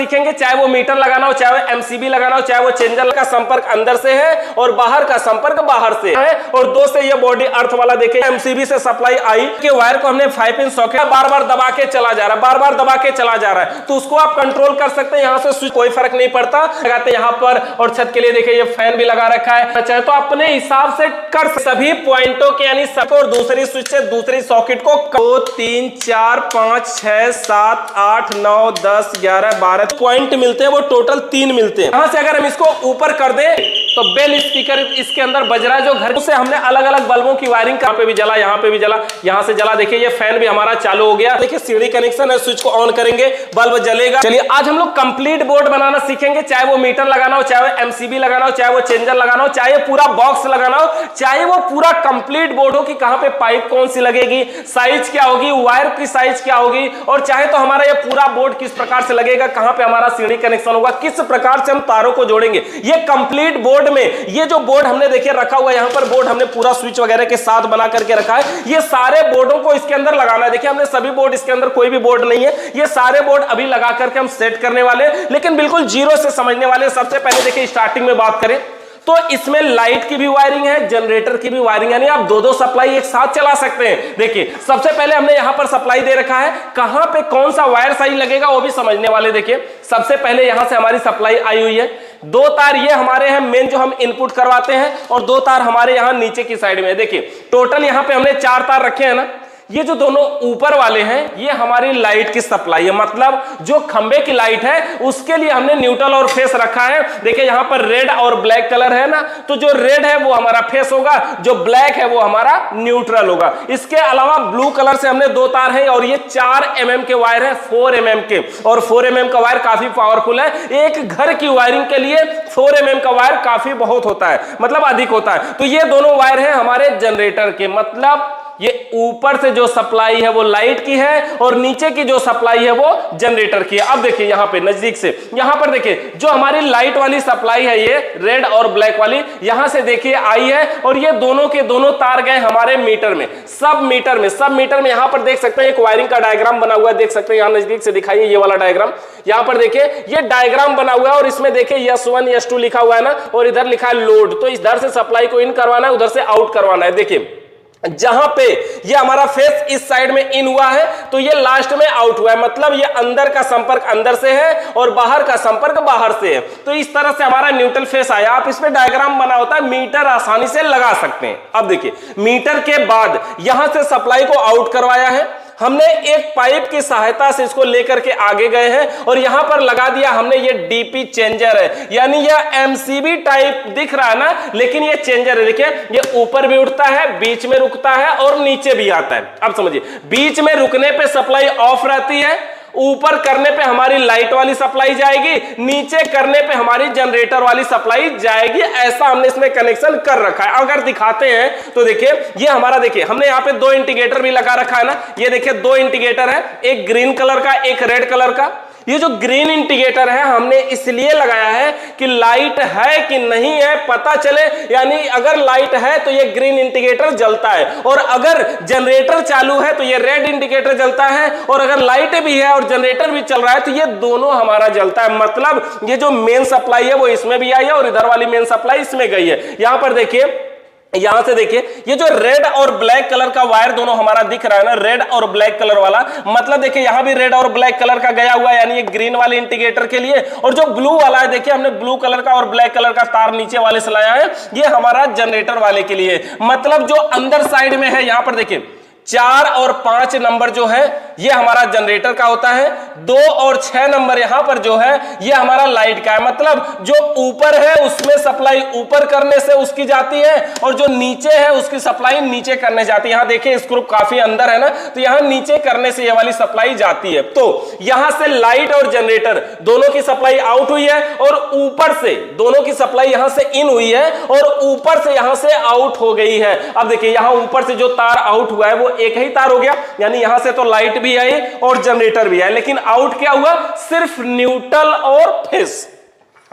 सीखेंगे, चाहे वो मीटर लगाना हो, चाहे वो एमसीबी लगाना हो, चाहे वो चेंजर का संपर्क अंदर से है और बाहर का संपर्क बाहर से है। और दो से ये बॉडी अर्थ वाला देखिए एमसीबी से सप्लाई आई के वायर को हमने 5 पिन सॉकेट बार बार दबा के चला जा रहा है, बार बार दबा के चला जा रहा है, तो उसको आप कंट्रोल कर सकते हैं। यहां से स्विच कोई फर्क नहीं पड़ता, लगाते यहां पर। और छत के लिए देखिए ये फैन भी लगा रखा है, चाहे तो अपने हिसाब से कर सभी पॉइंटों के, यानी सब और दूसरी स्विच से दूसरी सॉकेट को 2 3 4 5 6 7 8 9 10 11 12 पॉइंट मिलते हैं, वो टोटल 3 मिलते हैं। यहां से अगर हम इसको ऊपर कर दें तो बेल स्पीकर इसके अंदर बज रहा है, जो घर से हमने अलग अलग बल्बों की वायरिंग, यहाँ पे भी जला, यहाँ पे भी जला, यहाँ से जला। देखिए ये फैन भी हमारा चालू हो गया। देखिए सीढ़ी कनेक्शन है, स्विच को ऑन करेंगे बल्ब जलेगा। चलिए आज हम लोग कंप्लीट बोर्ड बनाना सीखेंगे, चाहे वो मीटर लगाना हो, चाहे वो एमसीबी लगाना हो, चाहे वो चेंजर लगाना हो, चाहे पूरा बॉक्स लगाना हो, चाहे वो पूरा कंप्लीट बोर्ड हो कि कहां पे पाइप कौन सी लगेगी, साइज क्या होगी, वायर की साइज क्या होगी, और चाहे तो हमारा ये पूरा बोर्ड किस प्रकार से लगेगा, कहां पे हमारा सीढ़ी कनेक्शन होगा, किस प्रकार से हम तारों को जोड़ेंगे। ये कंप्लीट बोर्ड में ये जो बोर्ड हमने देखिए रखा हुआ है, यहां पर बोर्ड हमने पूरा स्विच वगैरह के साथ बना करके रखा है। ये सारे बोर्डों को इसके अंदर लगाना है। देखिए हमने सभी बोर्ड, इसके अंदर कोई भी बोर्ड नहीं है, ये सारे बोर्ड अभी लगा करके हम सेट करने वाले, लेकिन बिल्कुल जीरो से समझने वाले। सबसे पहले देखिए स्टार्टिंग में बात करें तो इसमें लाइट की भी वायरिंग है, जनरेटर की भी वायरिंग है, यानी आप दो सप्लाई एक साथ चला सकते हैं। देखिए सबसे पहले हमने यहां पर सप्लाई दे रखा है, कहां पे कौन सा वायर सही लगेगा वो भी समझने वाले। देखिए सबसे पहले यहां से हमारी सप्लाई आई हुई है, 2 तार ये हमारे हैं मेन जो हम इनपुट करवाते हैं, और 2 तार हमारे यहां नीचे की साइड में है। देखिए टोटल यहां पे हमने 4 तार रखे हैं ना, ये जो दोनों ऊपर वाले हैं ये हमारी लाइट की सप्लाई है, मतलब जो खंबे की लाइट है उसके लिए हमने न्यूट्रल और फेस रखा है। देखिए यहां पर रेड और ब्लैक कलर है ना, तो जो रेड है वो हमारा फेस होगा, जो ब्लैक है वो हमारा न्यूट्रल होगा। इसके अलावा ब्लू कलर से हमने 2 तार हैं, और ये 4 mm के वायर है, 4 mm के, और 4 mm का वायर काफी पावरफुल है। एक घर की वायरिंग के लिए 4 mm का वायर काफी बहुत होता है, मतलब अधिक होता है। तो ये दोनों वायर हैं हमारे जनरेटर के, मतलब ये ऊपर से जो सप्लाई है वो लाइट की है, और नीचे की जो सप्लाई है वो जनरेटर की है। अब देखिए यहां पे नजदीक से, यहां पर देखिए जो हमारी लाइट वाली सप्लाई है ये रेड और ब्लैक वाली यहां से देखिए आई है, और ये दोनों के दोनों तार गए हमारे मीटर में, सब मीटर में यहां पर देख सकते हैं एक वायरिंग का डायग्राम बना हुआ है, देख सकते हैं। यहां नजदीक से दिखाइए ये वाला डायग्राम, यहां पर देखिए ये डायग्राम बना हुआ है, और इसमें देखिए S1 S2 लिखा हुआ है ना, और इधर लिखा है लोड। तो इधर से सप्लाई को इन करवाना है, उधर से आउट करवाना है। देखिए जहां पे ये हमारा फेस इस साइड में इन हुआ है तो ये लास्ट में आउट हुआ है, मतलब ये अंदर का संपर्क अंदर से है और बाहर का संपर्क बाहर से है। तो इस तरह से हमारा न्यूट्रल फेस आया। आप इसमें डायग्राम बना होता है, मीटर आसानी से लगा सकते हैं। अब देखिए मीटर के बाद यहां से सप्लाई को आउट करवाया है हमने, एक पाइप की सहायता से इसको लेकर के आगे गए हैं, और यहां पर लगा दिया हमने ये डीपी चेंजर है, यानी यह एमसीबी टाइप दिख रहा है ना, लेकिन ये चेंजर है। देखिए ये ऊपर भी उठता है, बीच में रुकता है और नीचे भी आता है। अब समझिए बीच में रुकने पे सप्लाई ऑफ रहती है, ऊपर करने पे हमारी लाइट वाली सप्लाई जाएगी, नीचे करने पे हमारी जनरेटर वाली सप्लाई जाएगी। ऐसा हमने इसमें कनेक्शन कर रखा है। अगर दिखाते हैं तो देखिए ये हमारा, देखिए हमने यहाँ पे 2 इंडिकेटर भी लगा रखा है ना, ये देखिए 2 इंडिकेटर है, एक ग्रीन कलर का एक रेड कलर का। ये जो ग्रीन इंडिकेटर है हमने इसलिए लगाया है कि लाइट है कि नहीं है पता चले, यानी अगर लाइट है तो ये ग्रीन इंडिकेटर जलता है, और अगर जनरेटर चालू है तो ये रेड इंडिकेटर जलता है, और अगर लाइट भी है और जनरेटर भी चल रहा है तो ये दोनों हमारा जलता है। मतलब ये जो मेन सप्लाई है वो इसमें भी आई है, और इधर वाली मेन सप्लाई इसमें गई है। यहां पर देखिए, यहां से देखिए ये जो रेड और ब्लैक कलर का वायर दोनों हमारा दिख रहा है ना, रेड और ब्लैक कलर वाला, मतलब देखिए यहां भी रेड और ब्लैक कलर का गया हुआ है, यानी ये ग्रीन वाले इंडिकेटर के लिए। और जो ब्लू वाला है देखिए हमने ब्लू कलर का और ब्लैक कलर का तार नीचे वाले से लाया है, ये हमारा जनरेटर वाले के लिए। मतलब जो अंदर साइड में है यहां पर देखिए 4 और 5 नंबर जो है ये हमारा जनरेटर का होता है, 2 और 6 नंबर यहां पर जो है ये हमारा लाइट का है। मतलब जो ऊपर है उसमें सप्लाई ऊपर करने से उसकी जाती है, और जो नीचे है उसकी सप्लाई नीचे करने जाती है। यहां देखिए स्क्रू काफी अंदर है ना, तो यहां नीचे करने से ये वाली सप्लाई जाती है। तो यहां से लाइट और जनरेटर दोनों की सप्लाई आउट हुई है, और ऊपर से दोनों की सप्लाई यहां से इन हुई है, और ऊपर से यहां से आउट हो गई है। अब देखिए यहां ऊपर से जो तार आउट हुआ है वो एक ही तार हो गया, यानी यहां से तो लाइट भी आई और जनरेटर भी आई, लेकिन आउट क्या हुआ, सिर्फ न्यूट्रल और फेस।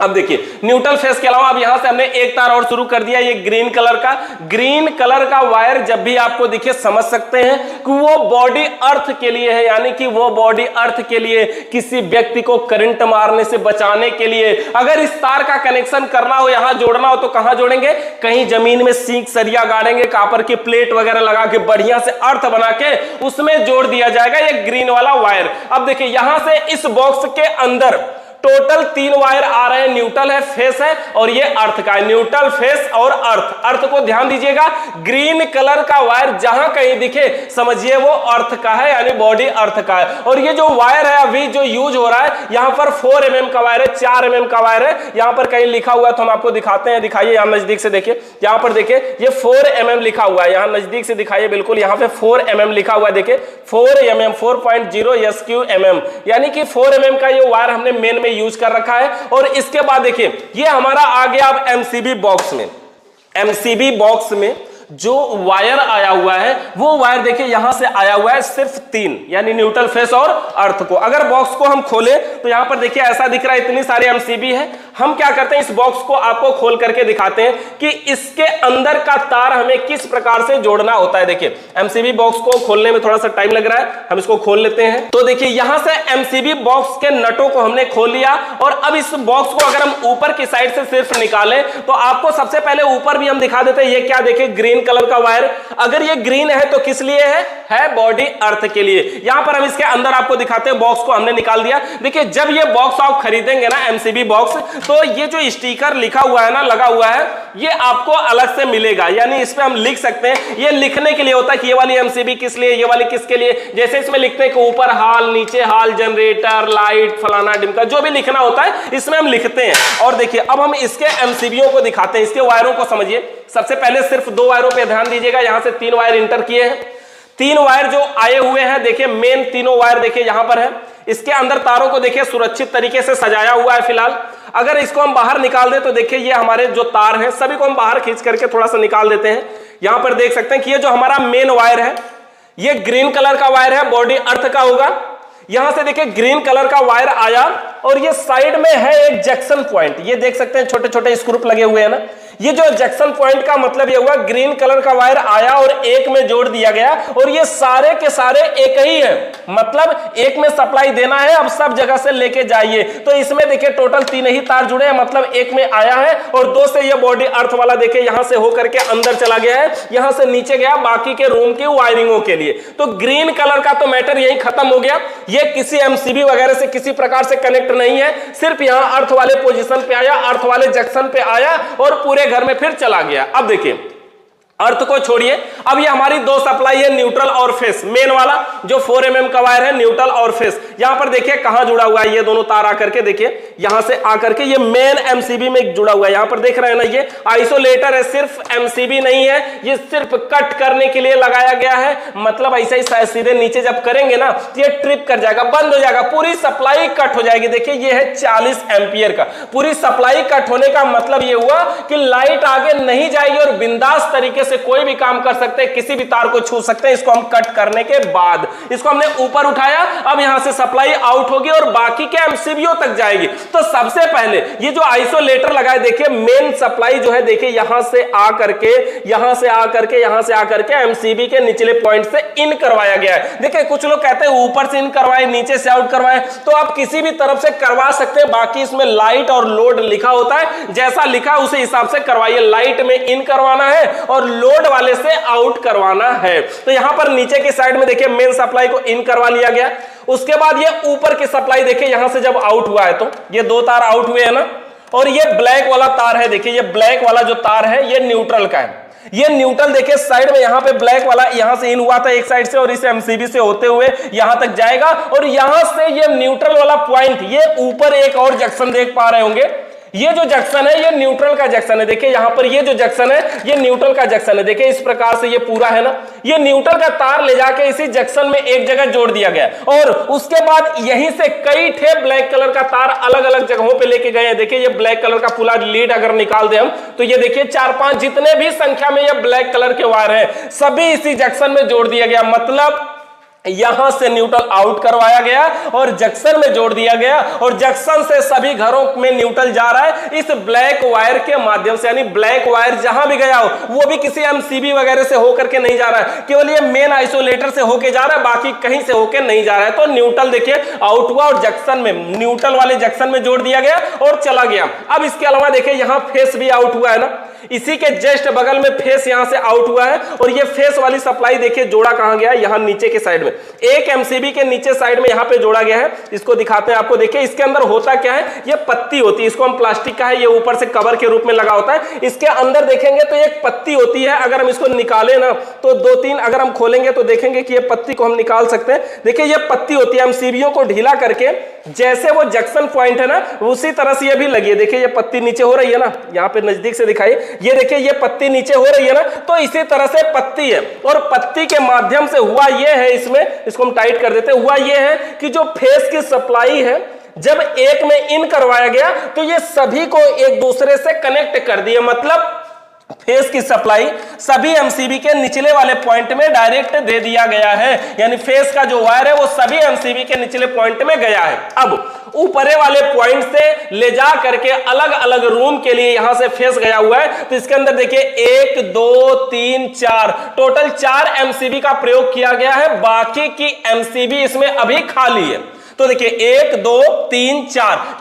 अब देखिए न्यूट्रल फेस के अलावा अब यहां से हमने एक तार और शुरू कर दिया, ये ग्रीन कलर का वायर जब भी आपको दिखे समझ सकते हैं कि वो बॉडी अर्थ के लिए है, यानी कि वो बॉडी अर्थ के लिए, किसी व्यक्ति को करंट मारने से बचाने के लिए। अगर इस तार का कनेक्शन करना हो, यहां जोड़ना हो, तो कहां जोड़ेंगे? कहीं जमीन में सींक सरिया गाड़ेंगे, कापर की प्लेट वगैरह लगा के बढ़िया से अर्थ बना के उसमें जोड़ दिया जाएगा ये ग्रीन वाला वायर। अब देखिए यहां से इस बॉक्स के अंदर टोटल 3 वायर आ रहे हैं, न्यूट्रल है, फेस है और ये अर्थ का है। न्यूट्रल, फेस और अर्थ को ध्यान दीजिएगा, ग्रीन कलर का वायर जहां कहीं दिखे समझिए वो अर्थ का है, यानी बॉडी अर्थ का है। और ये जो वायर है अभी जो यूज हो रहा है, यहां पर 4 mm का वायर है, 4 mm का वायर है। यहां पर कहीं लिखा हुआ है तो हम आपको दिखाते हैं, दिखाइए यहां नजदीक से देखिए, यहां पर देखिए ये 4 mm लिखा हुआ है, यहां नजदीक से दिखाइए, बिल्कुल यहां पे 4 mm लिखा हुआ है, देखिए 4 mm 4.0 SQmm, यानी कि 4 mm का ये वायर हमने मेन में यूज कर रखा है। और इसके बाद देखिए ये हमारा आ गया अब एमसीबी बॉक्स में। एमसीबी बॉक्स में जो वायर आया हुआ है वो वायर देखिए यहां से आया हुआ है सिर्फ 3, यानी न्यूट्रल, फेस और अर्थ को। अगर बॉक्स को हम खोलें तो यहां पर देखिए ऐसा दिख रहा है, इतनी सारी एमसीबी है। हम क्या करते हैं, इस बॉक्स को आपको खोल करके दिखाते हैं कि इसके अंदर का तार हमें किस प्रकार से जोड़ना होता है। देखिए एमसीबी बॉक्स को खोलने में थोड़ा सा टाइम लग रहा है, हम इसको खोल लेते हैं। तो देखिए यहां से एमसीबी बॉक्स के नटों को हमने खोल लिया और अब इस बॉक्स को अगर हम ऊपर की साइड से सिर्फ निकालें तो आपको सबसे पहले ऊपर भी हम दिखा देते हैं। ये क्या, देखिए ग्रीन कलर का वायर, अगर ये ग्रीन है तो किस लिए है बॉडी अर्थ के लिए। यहां पर हम इसके अंदर आपको दिखाते हैं, बॉक्स को हमने निकाल दिया। देखिए जब ये बॉक्स आप खरीदेंगे ना एमसीबी बॉक्स, तो ये जो स्टिकर लिखा हुआ है ना, लगा हुआ है, ये आपको अलग से मिलेगा, यानी इस पे हम लिख सकते हैं। ये लिखने के लिए होता है कि ये वाली एमसीबी किस लिए, ये वाली किसके लिए। जैसे इसमें लिखते हैं कि ऊपर हाल, नीचे हाल, जनरेटर, लाइट, फलाना डिमका, जो भी लिखना होता है इसमें हम लिखते हैं। और देखिए अब हम इसके एमसीबीओ को दिखाते हैं, इसके वायरों को समझिए। सबसे पहले सिर्फ 2 वायरों पे ध्यान दीजिएगा, यहां से 3 वायर इंटर किए हैं। 3 वायर जो आए हुए हैं, देखिए मेन तीनों वायर देखिए यहां पर है। इसके अंदर तारों को देखिए सुरक्षित तरीके से सजाया हुआ है फिलहाल। अगर इसको हम बाहर निकाल दें तो देखिए ये हमारे जो तार हैं सभी को हम बाहर खींच करके थोड़ा सा निकाल देते हैं। यहां पर देख सकते हैं कि ये जो हमारा मेन वायर है, ये ग्रीन कलर का वायर है, बॉडी अर्थ का होगा। यहां से देखिए ग्रीन कलर का वायर आया और ये साइड में है एक जंक्शन पॉइंट, ये देख सकते हैं छोटे छोटे स्क्रू लगे हुए हैं ना। ये जो जंक्शन पॉइंट का मतलब ये हुआ, ग्रीन कलर का वायर आया और एक में जोड़ दिया गया और ये सारे के सारे एक ही है, मतलब एक में सप्लाई देना है, अब सब जगह से लेके जाइए। तो इसमें देखिए टोटल 3 ही तार जुड़े हैं, मतलब एक में आया है और 2 से ये बॉडी अर्थ वाला देखिए यहां से होकर के अंदर चला गया है, यहां से नीचे गया बाकी के रूम की वायरिंगों के लिए। तो ग्रीन कलर का तो मैटर यही खत्म हो गया, ये किसी एमसीबी वगैरह से किसी प्रकार से कनेक्ट नहीं है, सिर्फ यहां अर्थ वाले पोजीशन पे आया, अर्थ वाले जंक्शन पे आया और पूरे घर में फिर चला गया। अब देखिए अर्थ को छोड़िए, अब ये हमारी 2 सप्लाई है, न्यूट्रल और फेस। मेन वाला जो 4 mm का वायर है, न्यूट्रल और फेस, यहां पर देखिए कहां जुड़ा हुआ है, ये दोनों तार आकर के देखिए यहां से आकर के ये मेन एमसीबी में जुड़ा हुआ है। यहां पर देख रहे हैं ना, ये आइसोलेटर है, सिर्फ एमसीबी नहीं है, ये सिर्फ कट करने के लिए लगाया गया है। मतलब ऐसे ही सीधे नीचे जब करेंगे ना तो ये ट्रिप कर जाएगा, बंद हो जाएगा, पूरी सप्लाई कट हो जाएगी। देखिए ये है 40 एम्पियर का, पूरी सप्लाई कट होने का मतलब ये हुआ कि लाइट आगे नहीं जाएगी और बिंदास तरीके से कोई भी काम कर सकते हैं, किसी भी तार को छू सकते हैं। इसको हम कट करने के बाद इसको हमने ऊपर उठाया, अब यहां से सप्लाई आउट होगी और बाकी के एमसीबीओ तक जाएगी। तो सबसे पहले ये जो आइसोलेटर लगा है, देखिए मेन सप्लाई जो है, देखिए यहां से आकर के यहां से आकर के एमसीबी के निचले पॉइंट से इन करवाया गया है। देखिए कुछ लोग कहते हैं ऊपर से इन करवाए, नीचे से आउट करवाए, तो आप किसी भी तरफ से करवा सकते हैं। बाकी इसमें लाइट और लोड लिखा होता है, जैसा लिखा उसी हिसाब से करवाइए। लाइट में इन करवाना है और लोड वाले से आउट करवाना है। तो यहां पर नीचे की साइड में देखिए मेन सप्लाई को इन करवा लिया गया। उसके बाद ये ऊपर की सप्लाई देखिए यहां से जब आउट हुआ है तो ये 2 तार आउट हुए हैं ना, और ये ब्लैक वाला तार है, देखिए ये ब्लैक वाला जो तार है ये न्यूट्रल का है। ये न्यूट्रल देखिए साइड में यहां पे ब्लैक वाला यहां से इन हुआ था एक साइड से और इस एमसीबी से होते हुए यहां तक जाएगा और यहां से ये न्यूट्रल वाला पॉइंट, ये ऊपर एक और जंक्शन देख पा रहे होंगे, ये जो जंक्शन है ये न्यूट्रल का जंक्शन है। देखिए यहां पर ये जो जंक्शन है ये न्यूट्रल का जंक्शन है। देखिए इस प्रकार से ये पूरा है ना, ये न्यूट्रल का तार ले जाके इसी जंक्शन में एक जगह जोड़ दिया गया और उसके बाद यहीं से कई ठे ब्लैक कलर का तार अलग अलग जगहों पे लेके गए हैं। देखिए ये ब्लैक कलर का पूरा लीड अगर निकाल दे हम तो ये देखिए 4-5 जितने भी संख्या में ये ब्लैक कलर के वायर है सभी इसी जंक्शन में जोड़ दिया गया। मतलब यहां से न्यूट्रल आउट करवाया गया और जंक्शन में जोड़ दिया गया और जंक्शन से सभी घरों में न्यूट्रल जा रहा है इस ब्लैक वायर के माध्यम से। यानी ब्लैक वायर जहां भी गया हो वो भी किसी एमसीबी वगैरह से होकर के नहीं जा रहा है, केवल ये मेन आइसोलेटर से होके जा रहा है, बाकी कहीं से होके नहीं जा रहा है। तो न्यूट्रल देखिए आउट हुआ और जंक्शन में न्यूट्रल वाले जंक्शन में जोड़ दिया गया और चला गया। अब इसके अलावा देखिए यहां फेस भी आउट हुआ है ना, इसी के जस्ट बगल में फेस यहां से आउट हुआ है और ये फेस वाली सप्लाई देखिए जोड़ा कहां गया, यहां नीचे के साइड में, एक एमसीबी के नीचे साइड में यहां पे जोड़ा गया है। इसको दिखाते हैं आपको। देखिए इसके अंदर होता क्या है, ये पत्ती होती है, इसको हम प्लास्टिक का है, ये ऊपर से कवर के रूप में लगा होता है। इसके अंदर देखेंगे तो एक पत्ती होती है, अगर हम इसको निकालें ना तो 2-3 अगर हम खोलेंगे तो देखेंगे कि ये पत्ती को हम निकाल सकते हैं। देखिए ये पत्ती होती है, एमसीबीओं को ढीला करके जैसे वो जंक्शन पॉइंट है ना उसी तरह से ये भी लगी है। देखिए ये पत्ती नीचे हो रही है ना, यहां पे नजदीक से दिखाइए, ये देखिए ये पत्ती नीचे हो रही है ना, तो इसी तरह से पत्ती है और पत्ती के माध्यम से हुआ ये है, इसमें इसको हम टाइट कर देते हैं, हुआ ये है कि जो फेस की सप्लाई है जब एक में इन करवाया गया तो ये सभी को एक दूसरे से कनेक्ट कर दिए। मतलब फेस की सप्लाई सभी एमसीबी के निचले वाले पॉइंट में डायरेक्ट दे दिया गया है, यानी फेस का जो वायर है वो सभी एमसीबी के निचले पॉइंट में गया है। अब ऊपरे वाले पॉइंट से ले जा करके अलग अलग रूम के लिए यहां से फेस गया हुआ है। तो इसके अंदर देखिए 1 2 3 4 टोटल 4 एमसीबी का प्रयोग किया गया है, बाकी की एमसीबी इसमें अभी खाली है। तो देखिए 1 2 3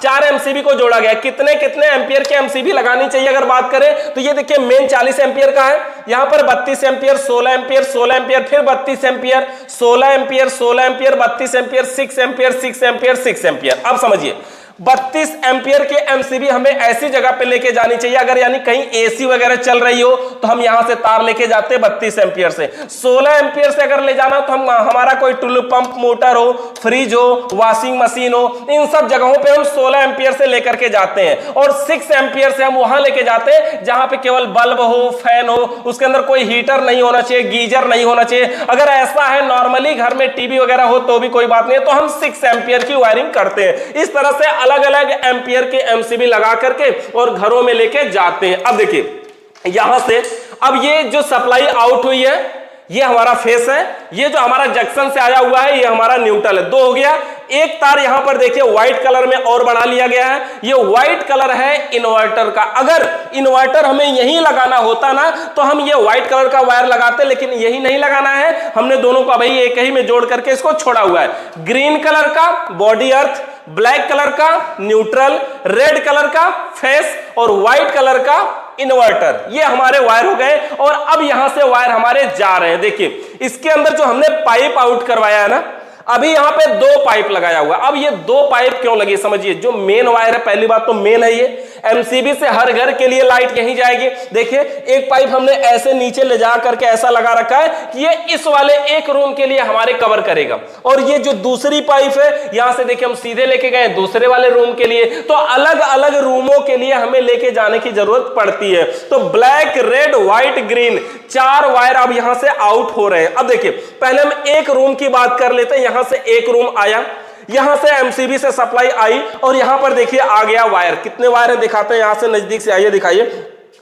4 एमसीबी को जोड़ा गया। कितने कितने एम्पियर के एमसीबी लगानी चाहिए अगर बात करें तो ये देखिए मेन 40 एम्पियर का है, यहां पर 32 एम्पियर 16 एम्पियर 16 एम्पियर फिर 32 ampere 16 ampere 16 ampere 32 ampere 6 ampere 6 ampere 6 ampere. अब समझिए 32 एम्पियर के एमसीबी हमें ऐसी जगह पे लेके जानी चाहिए, अगर यानी कहीं एसी वगैरह चल रही हो तो हम यहां से तार लेके जाते हैं 32 एम्पियर से। 16 एम्पियर से अगर ले जाना तो हम हमारा कोई टुल्लू पंप मोटर हो, फ्रिज हो, वॉशिंग मशीन हो, इन सब जगहों पे हम 16 एम्पियर से लेकर के जाते हैं। और 6 एम्पियर से हम वहां लेके जाते हैं जहां पे केवल बल्ब हो, फैन हो, उसके अंदर कोई हीटर नहीं होना चाहिए, गीजर नहीं होना चाहिए। अगर ऐसा है नॉर्मली घर में टीवी वगैरह हो तो भी कोई बात नहीं है, तो हम 6 एम्पियर की वायरिंग करते हैं। इस तरह से अलग अलग एम्पियर के एमसीबी लगा करके और घरों में लेके जाते हैं। अब देखिए यहां से अब ये जो सप्लाई आउट हुई है ये हमारा फेस है, ये जो हमारा जंक्शन से आया हुआ है ये हमारा न्यूट्रल है। 2 हो गया। एक तार यहां पर देखिए व्हाइट कलर में और बना लिया गया है, ये व्हाइट कलर है इन्वर्टर का। अगर इन्वर्टर हमें यहीं लगाना होता ना तो हम ये व्हाइट कलर का वायर लगाते, लेकिन यही नहीं लगाना है, हमने दोनों को भाई एक ही में जोड़ करके इसको छोड़ा हुआ है। ग्रीन कलर का बॉडी अर्थ, ब्लैक कलर का न्यूट्रल, रेड कलर का फेस और व्हाइट कलर का इन्वर्टर, ये हमारे वायर हो गए। और अब यहां से वायर हमारे जा रहे हैं। देखिए इसके अंदर जो हमने पाइप आउट करवाया है ना, अभी यहां पे 2 पाइप लगाया हुआ। अब ये 2 पाइप क्यों लगी समझिए। जो मेन वायर है, पहली बात तो मेन है, ये एमसीबी से हर घर के लिए लाइट यहीं जाएगी। देखिए एक पाइप हमने ऐसे नीचे ले जा करके ऐसा लगा रखा है कि ये इस वाले एक रूम के लिए हमारे कवर करेगा। और ये जो दूसरी पाइप है यहां से देखिए हम सीधे लेके गए दूसरे वाले रूम के लिए। तो अलग अलग रूमों के लिए हमें लेके जाने की जरूरत पड़ती है। तो black, red, white, green 4 wire अब यहां से आउट हो रहे हैं। अब देखिए पहले हम एक रूम की बात कर लेते हैं। यहां से एक रूम आया, यहां से एमसीबी से सप्लाई आई और यहां पर देखिए आ गया वायर। कितने वायर है दिखाते हैं, यहां से नजदीक से आइए दिखाइए।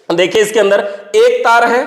देखिए इसके अंदर एक तार है,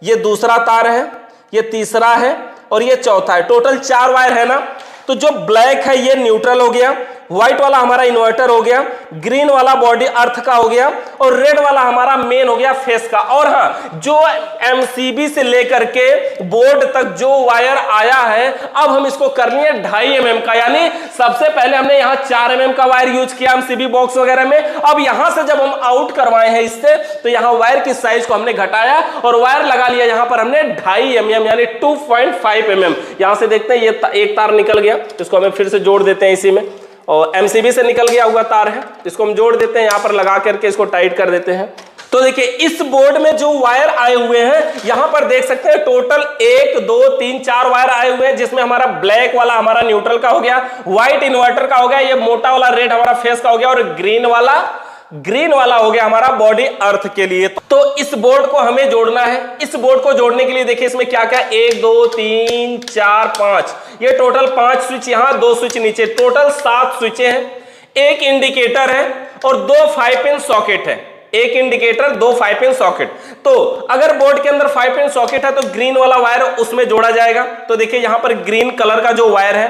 ये दूसरा तार है, ये तीसरा है और ये चौथा है। टोटल 4 वायर है ना। तो जो ब्लैक है ये न्यूट्रल हो गया, व्हाइट वाला हमारा इन्वर्टर हो गया, ग्रीन वाला बॉडी अर्थ का हो गया और रेड वाला हमारा मेन हो गया फेस का। और हाँ, जो एमसीबी से लेकर के बोर्ड तक जो वायर आया है अब हम इसको कर लिए 2.5 mm का। यानी सबसे पहले हमने यहाँ 4 mm का वायर यूज किया एमसीबी बॉक्स वगैरह में। अब यहां से जब हम आउट करवाए हैं इससे तो यहाँ वायर की साइज को हमने घटाया और वायर लगा लिया यहां पर हमने 2.5 mm यानी 2.5 mm। यहां से देखते हैं ये एक तार निकल गया, इसको हमें फिर से जोड़ देते हैं इसी में। और एमसीबी से निकल गया हुआ तार है, इसको हम जोड़ देते हैं, यहां पर लगा करके इसको टाइट कर देते हैं। तो देखिए इस बोर्ड में जो वायर आए हुए हैं यहां पर देख सकते हैं टोटल 1 2 3 4 वायर आए हुए हैं, जिसमें हमारा ब्लैक वाला हमारा न्यूट्रल का हो गया, व्हाइट इन्वर्टर का हो गया, ये मोटा वाला रेड हमारा फेस का हो गया और ग्रीन वाला हो गया हमारा बॉडी अर्थ के लिए। तो इस बोर्ड को हमें जोड़ना है। इस बोर्ड को जोड़ने के लिए देखिए इसमें क्या क्या 1 2 3 4 5, ये टोटल 5 स्विच यहां, 2 स्विच नीचे, टोटल 7 स्विचें हैं, एक इंडिकेटर है और 2 5 पिन सॉकेट है। एक इंडिकेटर, दो 5 पिन सॉकेट। तो अगर बोर्ड के अंदर 5 पिन सॉकेट है तो ग्रीन वाला वायर उसमें जोड़ा जाएगा। तो देखिए यहां पर ग्रीन कलर का जो वायर है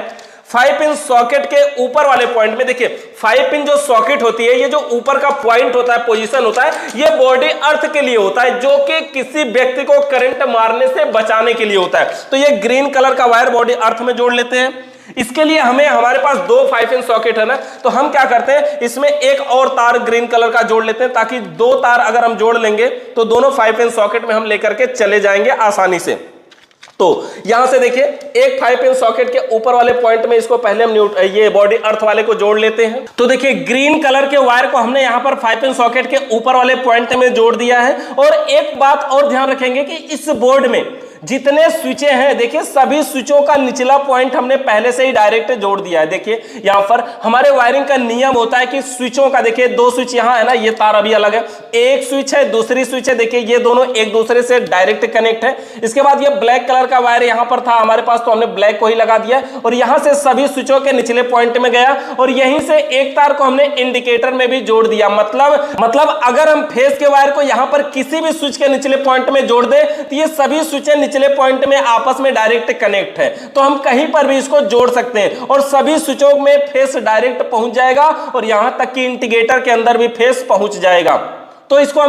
5 पिन सॉकेट के ऊपर वाले पॉइंट में, देखिए 5 पिन जो सॉकेट होती है, ये जो ऊपर का पॉइंट होता है, पोजीशन होता है, ये बॉडी अर्थ के लिए होता है, जो कि किसी व्यक्ति को करंट मारने से बचाने के लिए होता है। तो ये ग्रीन कलर का वायर बॉडी अर्थ में जोड़ लेते हैं। इसके लिए हमारे पास दो 5 पिन सॉकेट है ना, तो हम क्या करते हैं, इसमें एक और तार ग्रीन कलर का जोड़ लेते हैं, ताकि दो तार अगर हम जोड़ लेंगे तो दोनों 5 पिन सॉकेट में हम लेकर के चले जाएंगे आसानी से। तो यहां से देखिए एक 5 पिन सॉकेट के ऊपर वाले पॉइंट में इसको पहले हम ये बॉडी अर्थ वाले को जोड़ लेते हैं। तो देखिए ग्रीन कलर के वायर को हमने यहां पर 5 पिन सॉकेट के ऊपर वाले पॉइंट में जोड़ दिया है। और एक बात और ध्यान रखेंगे कि इस बोर्ड में जितने स्विचें हैं, देखिए सभी स्विचों का निचला पॉइंट हमने पहले से ही डायरेक्ट जोड़ दिया है। देखिए यहां पर हमारे वायरिंग का नियम होता है कि स्विचों का, देखिए दो स्विच यहां है ना, ये तार अभी अलग है, एक स्विच है, दूसरी स्विच है, देखिए ये दोनों एक दूसरे से डायरेक्ट कनेक्ट है। इसके बाद ये ब्लैक कलर का वायर यहां पर था हमारे पास, तो हमने ब्लैक को ही लगा दिया और यहां से सभी स्विचों के निचले पॉइंट में गया और यहीं से एक तार को हमने इंडिकेटर में भी जोड़ दिया। मतलब अगर हम फेस के वायर को यहां पर किसी भी स्विच के निचले पॉइंट में जोड़ दे तो ये सभी स्विचें निचले पॉइंट में आपस में डायरेक्ट कनेक्ट है, तो हम कहीं पर भी इसको जोड़ सकते हैं और सभी स्विचों में फेस डायरेक्ट पहुंच जाएगा और यहां तक कि इंडिकेटर के अंदर भी फेस पहुंच जाएगा। तो इसको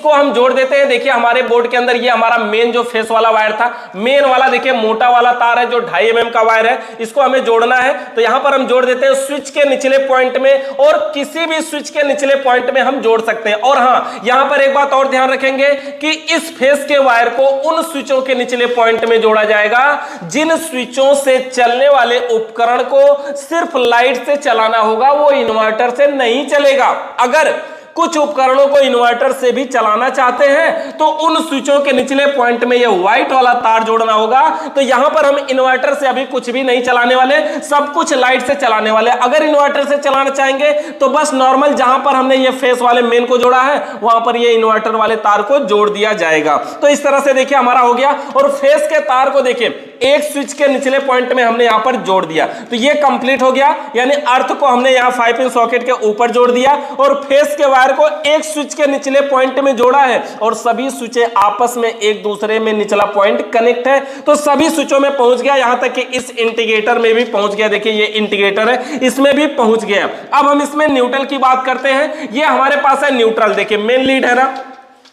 हम जोड़ देते हैं। देखिए हमारे बोर्ड के अंदर ये हमारा मेन जो फेस वाला वायर था, मेन वाला देखिए मोटा वाला तार है जो 2.5 mm का वायर है, इसको हमें जोड़ना है। तो यहां पर हम जोड़ देते हैं स्विच के निचले पॉइंट में और किसी भी स्विच के निचले पॉइंट में हम जोड़ सकते हैं। और हाँ, यहां पर एक बात और ध्यान रखेंगे कि इस फेस के वायर को उन स्विचों के निचले पॉइंट में जोड़ा जाएगा जिन स्विचों से चलने वाले उपकरण को सिर्फ लाइट से चलाना होगा, वो इन्वर्टर से नहीं चलेगा। अगर कुछ उपकरणों को इन्वर्टर से भी चलाना चाहते हैं तो उन स्विचों के निचले पॉइंट में ये व्हाइट वाला तार जोड़ना होगा। तो यहां पर हम इन्वर्टर से अभी कुछ भी नहीं चलाने वाले, सब कुछ लाइट से चलाने वाले। अगर इन्वर्टर से चलाना चाहेंगे तो बस नॉर्मल जहां पर हमने ये फेस वाले मेन को जोड़ा है वहां पर ये इन्वर्टर वाले तार को जोड़ दिया जाएगा। तो इस तरह से देखिए हमारा हो गया। और फेस के तार को देखिए एक स्विच के निचले पॉइंट में हमने यहां पर जोड़ दिया, तो ये कंप्लीट हो गया। यानी अर्थ को हमने यहां 5 पिन सॉकेट के ऊपर जोड़ दिया और फेस के वायर को एक स्विच के निचले पॉइंट में जोड़ा है और सभी स्विचें आपस में एक दूसरे में निचला पॉइंट कनेक्ट है। तो सभी स्विचों में पहुंच गया, यहां तक कि इस इंडिकेटर में भी पहुंच गया। देखिए ये इंडिकेटर है, इसमें भी पहुंच गया। अब हम इसमें न्यूट्रल की बात करते हैं। ये हमारे पास है न्यूट्रल, देखिए मेन लीड है ना,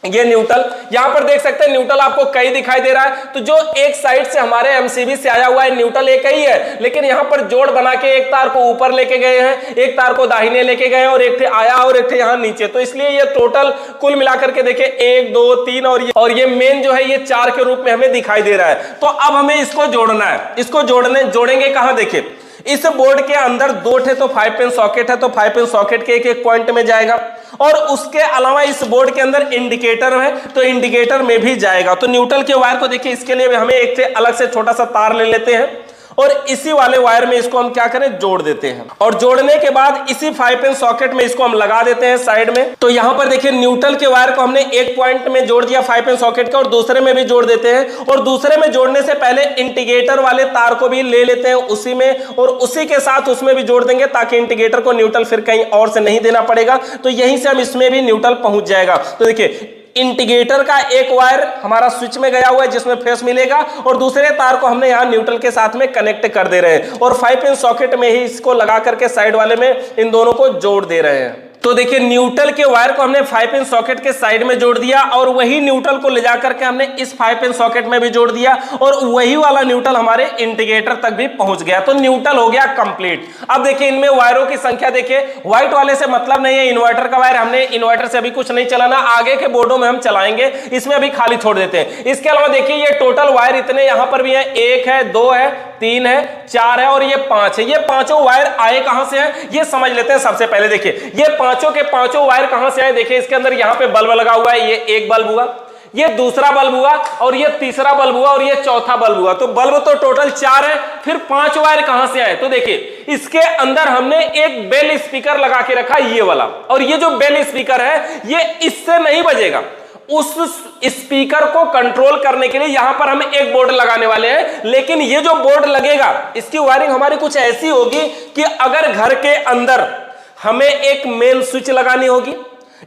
ये न्यूट्रल। यहां पर देख सकते हैं न्यूट्रल आपको कई दिखाई दे रहा है। तो जो एक साइड से हमारे एमसीबी से आया हुआ है न्यूट्रल एक ही है, लेकिन यहां पर जोड़ बना के एक तार को ऊपर लेके गए हैं, एक तार को दाहिने लेके गए हैं और एक थे आया और एक थे यहां नीचे। तो इसलिए ये टोटल कुल मिलाकर के देखिए 1 2 3 और ये मेन जो है ये 4 के रूप में हमें दिखाई दे रहा है। तो अब हमें इसको जोड़ना है। इसको जोड़ेंगे कहां, देखिए इस बोर्ड के अंदर 2 थे तो 5 पिन सॉकेट है, तो 5 पिन सॉकेट के एक पॉइंट में जाएगा और उसके अलावा इस बोर्ड के अंदर इंडिकेटर है तो इंडिकेटर में भी जाएगा। तो न्यूट्रल के वायर को देखिए इसके लिए हमें एक से अलग से छोटा सा तार ले लेते हैं और इसी वाले वायर में इसको हम क्या करें, जोड़ देते हैं। और जोड़ने के बाद इसी 5 पिन सॉकेट में इसको हम लगा देते हैं साइड में। तो यहां पर देखिए न्यूट्रल के वायर को हमने एक पॉइंट में जोड़ दिया 5 पिन सॉकेट का और दूसरे में भी जोड़ देते हैं। और दूसरे में जोड़ने से पहले इंडिकेटर वाले तार को भी ले लेते हैं उसी में और उसी के साथ उसमें भी जोड़ देंगे, ताकि इंडिकेटर को न्यूट्रल फिर कहीं और से नहीं देना पड़ेगा। तो यहीं से हम इसमें भी न्यूट्रल पहुंच जाएगा। तो देखिए इंडिकेटर का एक वायर हमारा स्विच में गया हुआ है जिसमें फेस मिलेगा और दूसरे तार को हमने यहां न्यूट्रल के साथ में कनेक्ट कर दे रहे हैं और 5 पिन सॉकेट में ही इसको लगा करके साइड वाले में इन दोनों को जोड़ दे रहे हैं। तो देखिए न्यूट्रल के वायर को हमने 5 पिन सॉकेट के साइड में जोड़ दिया और वही न्यूट्रल को ले जाकर के हमने इस 5 पिन सॉकेट में भी जोड़ दिया और वही वाला न्यूट्रल हमारे इंडिकेटर तक भी पहुंच गया। तो न्यूट्रल हो गया कंप्लीट। अब देखिए इनमें वायरों की संख्या देखिए, व्हाइट वाले से मतलब नहीं है, इन्वर्टर का वायर हमने इन्वर्टर से अभी कुछ नहीं चलाना, आगे के बोर्डों में हम चलाएंगे, इसमें अभी खाली छोड़ देते हैं। इसके अलावा देखिए ये टोटल वायर इतने यहां पर भी है, 1 है 2 है 3 है 4 है और ये 5 है। ये पांचों वायर आए कहां से हैं ये समझ लेते हैं। सबसे पहले देखिए ये पांचों के पांचों वायर कहां से आए। देखिए इसके अंदर यहां पे बल्ब लगा हुआ है, ये एक बल्ब हुआ, ये दूसरा बल्ब हुआ और ये तीसरा बल्ब हुआ और ये चौथा बल्ब हुआ। तो बल्ब तो टोटल 4 है, फिर 5 वायर कहां से आए। तो देखिए इसके अंदर हमने एक बेल स्पीकर लगा के रखा, ये वाला, और ये जो बेल स्पीकर है ये इससे नहीं बजेगा। उस स्पीकर को कंट्रोल करने के लिए यहां पर हम एक बोर्ड लगाने वाले हैं, लेकिन ये जो बोर्ड लगेगा इसकी वायरिंग हमारी कुछ ऐसी होगी कि अगर घर के अंदर हमें एक मेन स्विच लगानी होगी,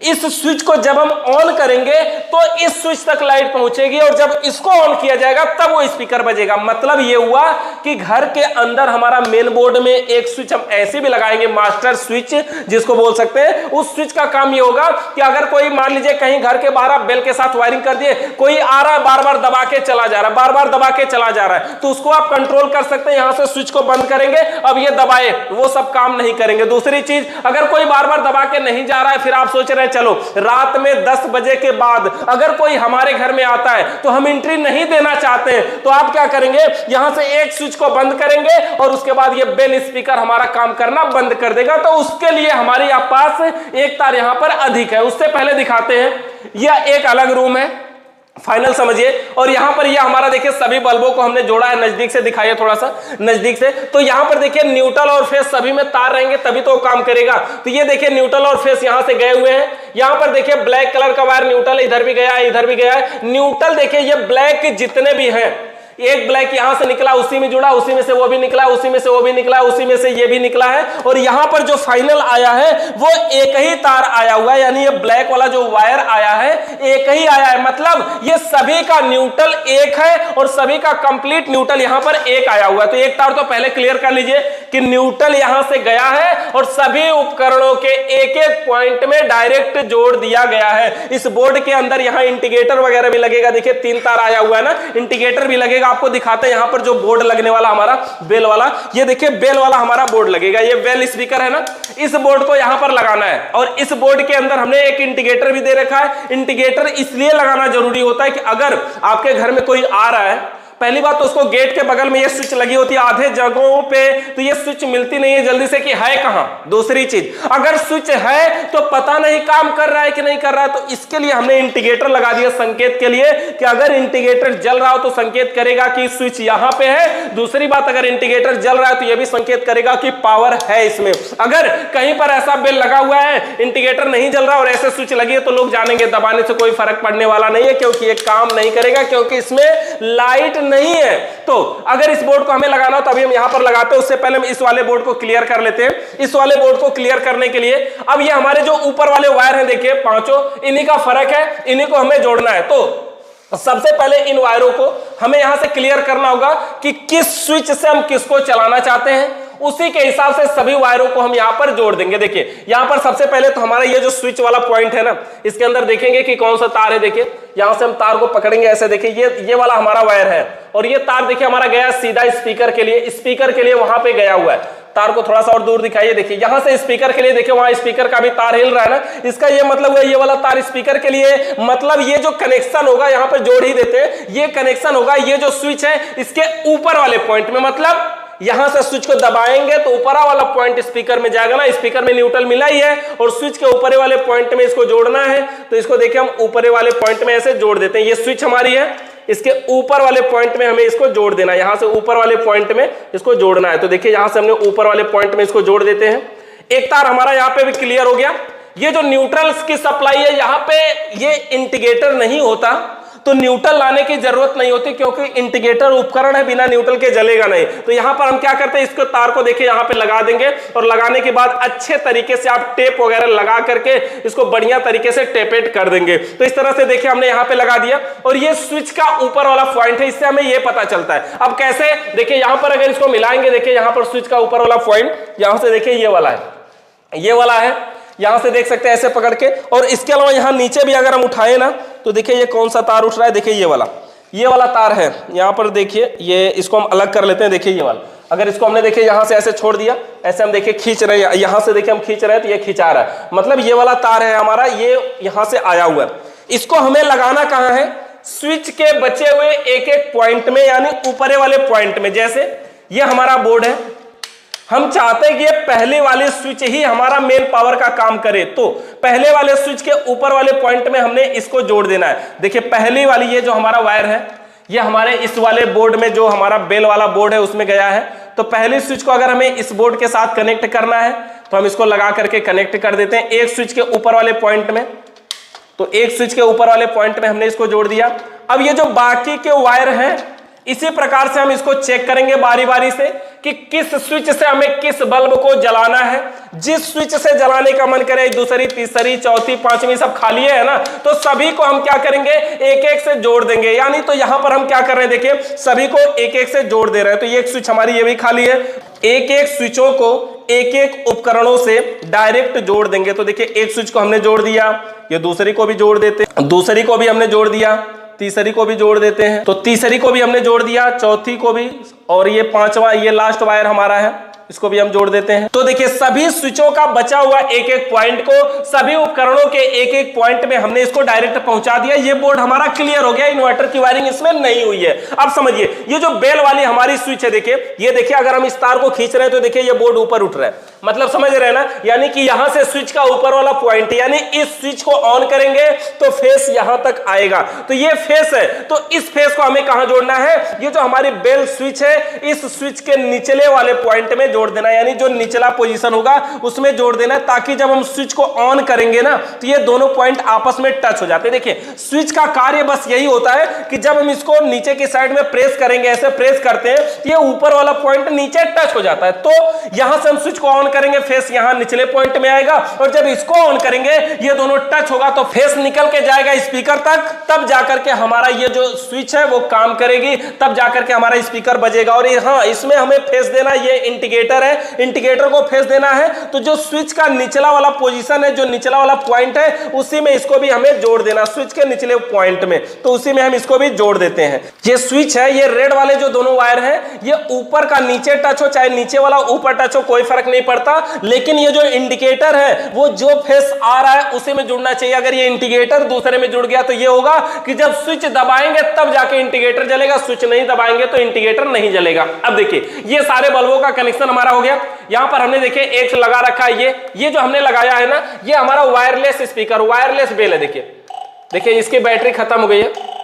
इस स्विच को जब हम ऑन करेंगे तो इस स्विच तक लाइट पहुंचेगी और जब इसको ऑन किया जाएगा तब वो स्पीकर बजेगा। मतलब ये हुआ कि घर के अंदर हमारा मेन बोर्ड में एक स्विच हम ऐसे भी लगाएंगे, मास्टर स्विच जिसको बोल सकते हैं। उस स्विच का काम ये होगा कि अगर कोई मान लीजिए कहीं घर के बाहर आप बेल के साथ वायरिंग कर दिए, कोई आ रहा है बार बार दबा के चला जा रहा है, बार बार दबा के चला जा रहा है, तो उसको आप कंट्रोल कर सकते हैं। यहां से स्विच को बंद करेंगे, अब ये दबाए, वो सब काम नहीं करेंगे। दूसरी चीज, अगर कोई बार बार दबा के नहीं जा रहा है, फिर आप सोच रहे हैं चलो रात में 10 बजे के बाद अगर कोई हमारे घर में आता है तो हम एंट्री नहीं देना चाहते हैं, तो आप क्या करेंगे, यहां से एक स्विच को बंद करेंगे और उसके बाद ये बेल स्पीकर हमारा काम करना बंद कर देगा। तो उसके लिए हमारे पास एक तार यहां पर अधिक है। उससे पहले दिखाते हैं, यह एक अलग रूम है, फाइनल समझिए। और यहां पर यह हमारा देखिए सभी बल्बों को हमने जोड़ा है। नजदीक से दिखाइए, थोड़ा सा नजदीक से। तो यहां पर देखिए न्यूट्रल और फेस सभी में तार रहेंगे तभी तो काम करेगा। तो ये देखिए न्यूट्रल और फेस यहां से गए हुए हैं। यहां पर देखिए ब्लैक कलर का वायर न्यूट्रल इधर भी गया है, इधर भी गया है। न्यूट्रल देखिए ये ब्लैक जितने भी हैं, एक ब्लैक यहां से निकला उसी में जुड़ा, उसी में से वो भी निकला, उसी में से वो भी निकला, उसी में से ये भी निकला है। और यहां पर जो फाइनल आया है वो एक ही तार आया हुआ है, यानी ये ब्लैक वाला जो वायर आया है एक ही आया है। मतलब ये सभी का न्यूट्रल एक है और सभी का कंप्लीट न्यूट्रल यहां पर एक आया हुआ है। तो एक तार तो पहले क्लियर कर लीजिए कि न्यूट्रल यहां से गया है और सभी उपकरणों के एक एक पॉइंट में डायरेक्ट जोड़ दिया गया है। इस बोर्ड के अंदर यहां इंडिकेटर वगैरह भी लगेगा। देखिए 3 तार आया हुआ है ना, इंडिकेटर भी लगेगा। आपको दिखाते हैं यहां पर जो बोर्ड लगने वाला हमारा बेल वाला, ये देखिए बेल वाला हमारा बोर्ड लगेगा। ये बेल स्पीकर है ना, इस बोर्ड को यहां पर लगाना है। और इस बोर्ड के अंदर हमने एक इंडिकेटर भी दे रखा है। इंडिकेटर इसलिए लगाना जरूरी होता है कि अगर आपके घर में कोई आ रहा है, पहली बात तो उसको गेट के बगल में ये स्विच लगी होती है, आधे जगहों पे तो ये स्विच मिलती नहीं है जल्दी से कि है कहां। दूसरी चीज, अगर स्विच है तो पता नहीं काम कर रहा है कि नहीं कर रहा है, तो इसके लिए हमने इंडिकेटर लगा दिया संकेत के लिए कि अगर इंडिकेटर जल रहा हो तो संकेत करेगा कि स्विच यहां पे है। दूसरी बात, अगर इंडिकेटर जल रहा है तो यह भी संकेत करेगा कि पावर है इसमें। अगर कहीं पर ऐसा बेल लगा हुआ है, इंडिकेटर नहीं जल रहा और ऐसे स्विच लगी है, तो लोग जानेंगे दबाने से कोई फर्क पड़ने वाला नहीं है, क्योंकि ये काम नहीं करेगा, क्योंकि इसमें लाइट नहीं है। तो अगर इस बोर्ड को हमें लगाना हो तो अभी हम यहां पर लगाते हैं। उससे पहले हम इस वाले बोर्ड को क्लियर कर लेते हैं। इस वाले बोर्ड को क्लियर करने के लिए अब ये हमारे जो ऊपर वाले वायर हैं देखिए पांचों, इन्हीं का फर्क है, इन्हीं को हमें जोड़ना है। तो सबसे पहले इन वायरों को हमें यहां से क्लियर करना होगा कि किस स्विच से हम किसको चलाना चाहते हैं। उसी के हिसाब से सभी वायरों को हम यहां पर जोड़ देंगे। देखिए यहां पर सबसे पहले तो हमारा ये जो स्विच वाला पॉइंट है ना, इसके अंदर देखेंगे कि कौन सा तार है। देखिए यहां से हम तार को पकड़ेंगे ऐसे, देखिए ये वाला हमारा वायर है और ये तार देखिए हमारा गया सीधा स्पीकर के लिए। स्पीकर के लिए वहां पे गया हुआ है। तार को थोड़ा सा और दूर दिखाइए, देखिए यहां से स्पीकर के लिए, देखिए वहां स्पीकर का भी तार हिल रहा है ना, इसका ये मतलब है ये वाला तार स्पीकर के लिए। मतलब ये जो कनेक्शन होगा यहां पर जोड़ ही देते हैं, ये कनेक्शन होगा ये जो स्विच है इसके ऊपर वाले पॉइंट में। मतलब यहां से स्विच को दबाएंगे तो ऊपर वाला पॉइंट स्पीकर में जाएगा ना, स्पीकर में न्यूट्रल मिला ही है और स्विच के ऊपर वाले पॉइंट में इसको जोड़ना है। तो इसको देखिए हम ऊपर वाले पॉइंट में ऐसे जोड़ देते हैं। ये स्विच हमारी है, इसके ऊपर वाले पॉइंट में हमें इसको जोड़ देना है। यहां से ऊपर वाले पॉइंट में इसको जोड़ना है। तो देखिए यहां से हमने ऊपर वाले पॉइंट में इसको जोड़ देते हैं। एक तार हमारा यहां पे भी क्लियर हो गया। ये जो न्यूट्रल्स की सप्लाई है, यहां पे ये इंडिकेटर नहीं होता तो न्यूट्रल लाने की जरूरत नहीं होती, क्योंकि इंडिकेटर उपकरण है, बिना न्यूट्रल के जलेगा नहीं। तो यहां पर हम क्या करते हैं, इसको तार को देखिए यहां पे लगा देंगे और लगाने के बाद अच्छे तरीके से आप टेप वगैरह लगा करके इसको बढ़िया तरीके से टेपेट कर देंगे। तो इस तरह से देखिए हमने यहां पे लगा दिया और ये स्विच का ऊपर वाला पॉइंट है, इससे हमें ये पता चलता है। अब कैसे, देखिए यहां पर अगर इसको मिलाएंगे, देखिए यहां पर स्विच का ऊपर वाला पॉइंट यहां से देखिए ये वाला है, ये वाला है, यहां से देख सकते हैं ऐसे पकड़ के। और इसके अलावा यहां नीचे भी अगर हम उठाए ना तो देखिए ये कौन सा तार उठ रहा है, देखिए ये वाला तार है यहां पर। देखिए ये इसको हम अलग कर लेते हैं। देखिए ये वाला, अगर इसको हमने देखिए यहां से ऐसे छोड़ दिया, ऐसे हम देखिए खींच रहे हैं, यहां से देखिए हम खींच रहे हैं तो ये खिंचा रहा है। मतलब ये वाला तार है हमारा, ये यहां से आया हुआ है। इसको हमें लगाना कहां है, स्विच के बचे हुए एक एक पॉइंट में, यानी ऊपरे वाले पॉइंट में। जैसे ये हमारा बोर्ड है, हम चाहते हैं कि ये पहले वाले स्विच ही हमारा मेन पावर का काम करे, तो पहले वाले स्विच के ऊपर वाले पॉइंट में हमने इसको जोड़ देना है। देखिए पहली वाली ये जो हमारा वायर है, ये हमारे इस वाले बोर्ड में, जो हमारा बेल वाला बोर्ड है उसमें गया है। तो पहले स्विच को अगर हमें इस बोर्ड के साथ कनेक्ट करना है तो हम इसको लगा करके कनेक्ट कर देते हैं एक स्विच के ऊपर वाले पॉइंट में। तो एक स्विच के ऊपर वाले पॉइंट में हमने इसको जोड़ दिया। अब ये जो बाकी के वायर हैं इसी प्रकार से हम इसको चेक करेंगे बारी बारी से कि किस स्विच से हमें किस बल्ब को जलाना है। जिस स्विच से जलाने का मन करे, दूसरी, तीसरी, चौथी, पांचवी सब खाली है ना, तो सभी को हम क्या करेंगे, एक एक से जोड़ देंगे। यानी तो यहां पर हम क्या कर रहे हैं, देखिए सभी को एक एक से जोड़ दे रहे हैं। तो ये एक स्विच हमारी ये भी खाली है। एक एक स्विचों को एक एक उपकरणों से डायरेक्ट जोड़ देंगे। तो देखिए एक स्विच को हमने जोड़ दिया, ये दूसरी को भी जोड़ देते हैं, दूसरी को भी हमने जोड़ दिया, तीसरी को भी जोड़ देते हैं, तो तीसरी को भी हमने जोड़ दिया, चौथी को भी, और ये पांचवा, ये लास्ट वायर हमारा है, इसको भी हम जोड़ देते हैं। तो देखिए सभी स्विचों का बचा हुआ एक एक पॉइंट को सभी उपकरणों के एक एक पॉइंट में हमने इसको डायरेक्ट पहुंचा दिया। ये बोर्ड हमारा क्लियर हो गया, इन्वर्टर की वायरिंग इसमें नहीं हुई है। अब समझिए ये जो बेल वाली हमारी स्विच है, देखिए ये देखिए अगर हम इस तार को खींच रहे हैं तो देखिए ये बोर्ड ऊपर उठ रहा है, मतलब समझ रहे हैं ना, यानी कि यहां से स्विच का ऊपर वाला पॉइंट, यानी इस स्विच को ऑन करेंगे तो फेस यहां तक आएगा। तो ये फेस है, तो इस फेस को हमें कहां जोड़ना है, ये जो हमारी बेल स्विच है इस स्विच के निचले वाले पॉइंट में जोड़ देना, यानी जो निचला पोजीशन होगा उसमें जोड़ देना, ताकि जब हम स्विच को ऑन करेंगे ना तो ये दोनों पॉइंट आपस में टच हो जाते हैं। देखिए स्विच का कार्य बस यही होता है कि जब हम इसको नीचे की साइड में प्रेस करेंगे, ऐसे प्रेस करते हैं, तो ये ऊपर वाला पॉइंट नीचे टच हो जाता है। तो यहां से हम स्विच को ऑन करेंगे, फेस यहां निचले पॉइंट में आएगा, और जब इसको ऑन करेंगे ये दोनों टच होगा तो फेस निकल के जाएगा स्पीकर तक, तब जाकर के हमारा ये जो स्विच है वो काम करेगी, तब जाकर के हमारा स्पीकर बजेगा। और हाँ, इसमें हमें फेस देना, ये इंडिकेटर है, इंडिकेटर को फेस देना है। तो जो स्विच का निचला वाला पोजीशन है, जो निचला वाला पॉइंट है, उसी में इसको भी हमें जोड़ देना, स्विच के निचले पॉइंट में, तो उसी में हम इसको भी जोड़ देते हैं। ये स्विच है, ये रेड वाले जो दोनों वायर हैं, ये ऊपर का नीचे टच हो चाहे नीचे वाला ऊपर टच हो, कोई फर्क नहीं पड़ता, लेकिन ये जो इंडिकेटर है वो जो फेस आ रहा है उसी में जुड़ना चाहिए। अगर ये इंडिकेटर दूसरे में जुड़ गया तो ये होगा कि जब स्विच दबाएंगे तब जाके इंडिकेटर जलेगा, स्विच नहीं दबाएंगे तो इंडिकेटर नहीं जलेगा। अब देखिए ये सारे बल्बों का कनेक्शन हमारा हो गया। यहां पर हमने देखिए एक लगा रखा है, ये जो हमने लगाया है ना, ये हमारा वायरलेस स्पीकर, वायरलेस बेल है। देखिए इसकी बैटरी खत्म हो गई है,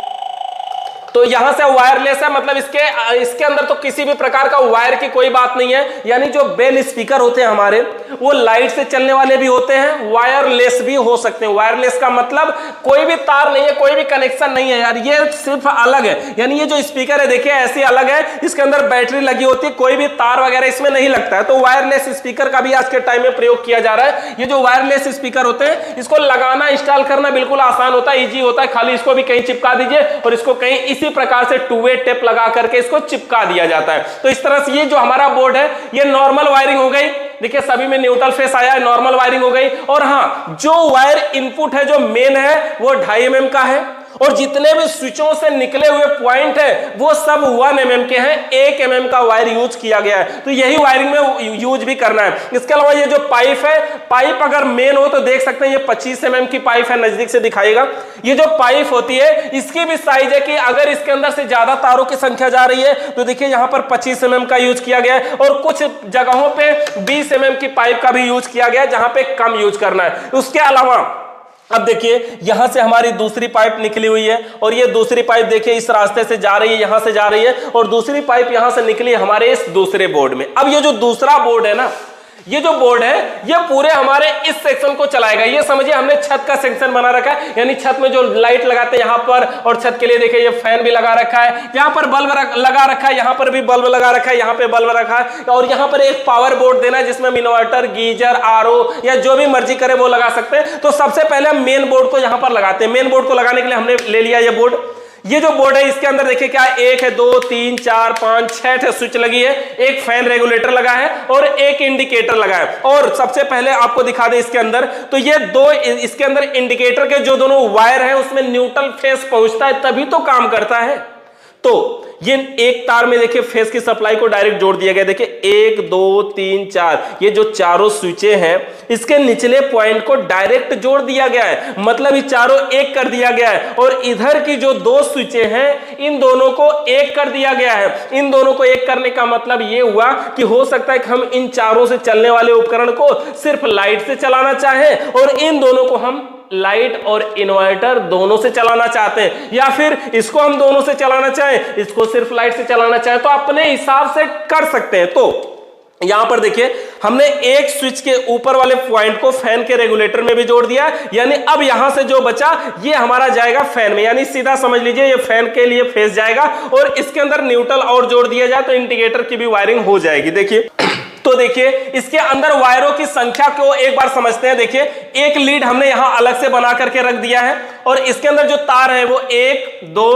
तो यहां से वायरलेस है, मतलब इसके अंदर तो किसी भी प्रकार का वायर की कोई बात नहीं है। यानी जो बेल स्पीकर होते हैं हमारे, वो लाइट से चलने वाले भी होते हैं, वायरलेस भी हो सकते हैं। वायरलेस का मतलब कोई भी तार नहीं है, कोई भी कनेक्शन नहीं है यार, ये सिर्फ अलग है। यानी ये जो स्पीकर है देखिए ऐसे अलग है, इसके अंदर बैटरी लगी होती है, कोई भी तार वगैरह इसमें नहीं लगता है। तो वायरलेस स्पीकर का भी आज के टाइम में प्रयोग किया जा रहा है। ये जो वायरलेस स्पीकर होते हैं, इसको लगाना, इंस्टॉल करना बिल्कुल आसान होता है, ईजी होता है। खाली इसको भी कहीं चिपका दीजिए और इसको कहीं इसी प्रकार से टू वे टेप लगा करके इसको चिपका दिया जाता है। तो इस तरह से ये जो हमारा बोर्ड है, ये नॉर्मल वायरिंग हो गई। देखिए सभी में न्यूट्रल फेस आया है, नॉर्मल वायरिंग हो गई। और हां, जो वायर इनपुट है, जो मेन है, वो 2.5 mm का है, और जितने भी स्विचों से निकले हुए पॉइंट है वो सब 1 mm के हैं। 1 mm का वायर यूज किया गया है, तो यही वायरिंग में यूज भी करना है। इसके अलावा ये जो पाइप है, पाइप अगर मेन हो तो देख सकते हैं ये 25 mm की पाइप है, नजदीक से दिखाएगा। ये जो पाइप होती है इसकी भी साइज है कि अगर इसके अंदर से ज्यादा तारों की संख्या जा रही है तो देखिए यहां पर 25 mm का यूज किया गया है, और कुछ जगहों पे 20 mm की पाइप का भी यूज किया गया है, जहां पे कम यूज करना है। उसके अलावा अब देखिए यहां से हमारी दूसरी पाइप निकली हुई है, और ये दूसरी पाइप देखिए इस रास्ते से जा रही है, यहां से जा रही है, और दूसरी पाइप यहां से निकली हमारे इस दूसरे बोर्ड में। अब ये जो दूसरा बोर्ड है ना, ये जो बोर्ड है ये पूरे हमारे इस सेक्शन को चलाएगा। ये समझिए हमने छत का सेक्शन बना रखा है, यानी छत में जो लाइट लगाते हैं यहां पर, और छत के लिए देखिए ये फैन भी लगा रखा है, यहां पर बल्ब लगा रखा है, यहां पर भी बल्ब लगा रखा है, यहां पे बल्ब रखा है, और यहां पर एक पावर बोर्ड देना है जिसमें इन्वर्टर, गीजर, आरओ या जो भी मर्जी करे वो लगा सकते हैं। तो सबसे पहले हम मेन बोर्ड को यहां पर लगाते हैं। मेन बोर्ड को लगाने के लिए हमने ले लिया ये बोर्ड। ये जो बोर्ड है इसके अंदर देखिए क्या है, 1 है, 2, 3, 4, 5, 6 स्विच लगी है, एक फैन रेगुलेटर लगा है और एक इंडिकेटर लगा है। और सबसे पहले आपको दिखा दे इसके अंदर, तो ये दो, इसके अंदर इंडिकेटर के जो दोनों वायर हैं उसमें न्यूट्रल फेस पहुंचता है, तभी तो काम करता है। तो ये एक तार में देखिए फेस की सप्लाई को डायरेक्ट जोड़ दिया गया। देखिए 1, 2, 3, 4, ये जो चारों स्विचें हैं इसके निचले पॉइंट को डायरेक्ट जोड़ दिया गया है, मतलब ये चारों एक कर दिया गया है। और इधर की जो 2 स्विचें हैं इन दोनों को एक कर दिया गया है। इन दोनों को एक करने का मतलब ये हुआ कि हो सकता है कि हम इन चारों से चलने वाले उपकरण को सिर्फ लाइट से चलाना चाहें, और इन दोनों को हम लाइट और इन्वर्टर दोनों से चलाना चाहते हैं, या फिर इसको हम दोनों से चलाना चाहें, इसको सिर्फ लाइट से चलाना चाहें, तो अपने हिसाब से कर सकते हैं। तो यहां पर देखिए हमने एक स्विच के ऊपर वाले पॉइंट को फैन के रेगुलेटर में भी जोड़ दिया, यानी अब यहां से जो बचा ये हमारा जाएगा फैन में, यानी सीधा समझ लीजिए ये फैन के लिए फेस जाएगा। और इसके अंदर न्यूट्रल और जोड़ दिया जाए तो इंडिकेटर की भी वायरिंग हो जाएगी। देखिए तो देखिए इसके अंदर वायरों की संख्या को एक बार समझते हैं। देखिए एक लीड हमने यहां अलग से बना करके रख दिया है और इसके अंदर जो तार है वो 1 2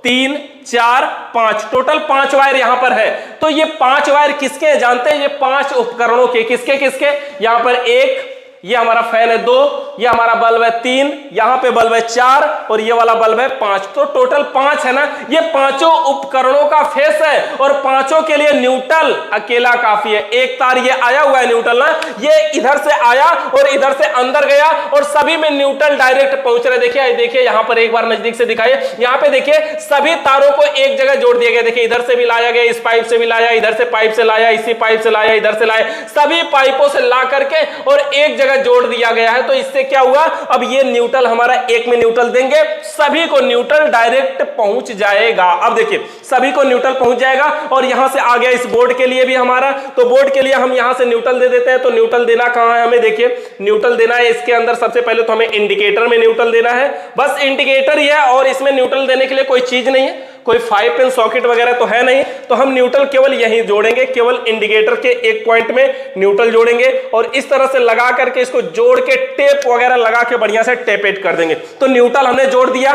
3 4 5 टोटल 5 वायर यहां पर है। तो ये 5 वायर किसके हैं जानते हैं? ये 5 उपकरणों के। किसके किसके? यहां पर 1, ये हमारा फैन है 2, ये हमारा बल्ब है 3, यहां पे बल्ब है 4 और ये वाला बल्ब है 5। तो टोटल 5 है ना। ये पांचों उपकरणों का फेस है और पांचों के लिए न्यूट्रल अकेला काफी है। एक तार ये आया हुआ है न्यूट्रल ना, ये इधर से आया और इधर से अंदर गया और सभी में न्यूट्रल डायरेक्ट पहुंच रहे। देखिए यहां पर एक बार नजदीक से दिखाइए, यहां पे देखिए सभी तारों को एक जगह जोड़ दिया गया। देखिए इधर से भी लाया गया, इस पाइप से भी लाया, इधर से पाइप से लाया, इसी पाइप से लाया, इधर से लाया, सभी पाइपों से ला करके और एक जगह जोड़ दिया गया है। तो इससे क्या हुआ, अब ये न्यूट्रल हमारा एक में न्यूट्रल देंगे, सभी को न्यूट्रल डायरेक्ट पहुंच जाएगा। अब देखिए सभी को न्यूट्रल पहुंच जाएगा और यहां से आ गया इस बोर्ड के लिए भी हमारा, तो बोर्ड के लिए हम यहां से न्यूट्रल दे देते हैं। तो न्यूट्रल देना कहां है हमें? देखिए न्यूट्रल देना है इसके अंदर, सबसे पहले तो हमें इंडिकेटर में न्यूट्रल देना है, बस इंडिकेटर ही है और इसमें न्यूट्रल देने के लिए कोई चीज नहीं है, कोई 5 पिन सॉकेट वगैरह तो है नहीं। तो हम न्यूट्रल केवल यहीं जोड़ेंगे, केवल इंडिकेटर के एक पॉइंट में न्यूट्रल जोड़ेंगे और इस तरह से लगा करके इसको जोड़ के टेप वगैरह लगा के बढ़िया से टेपेट कर देंगे। तो न्यूट्रल हमने जोड़ दिया।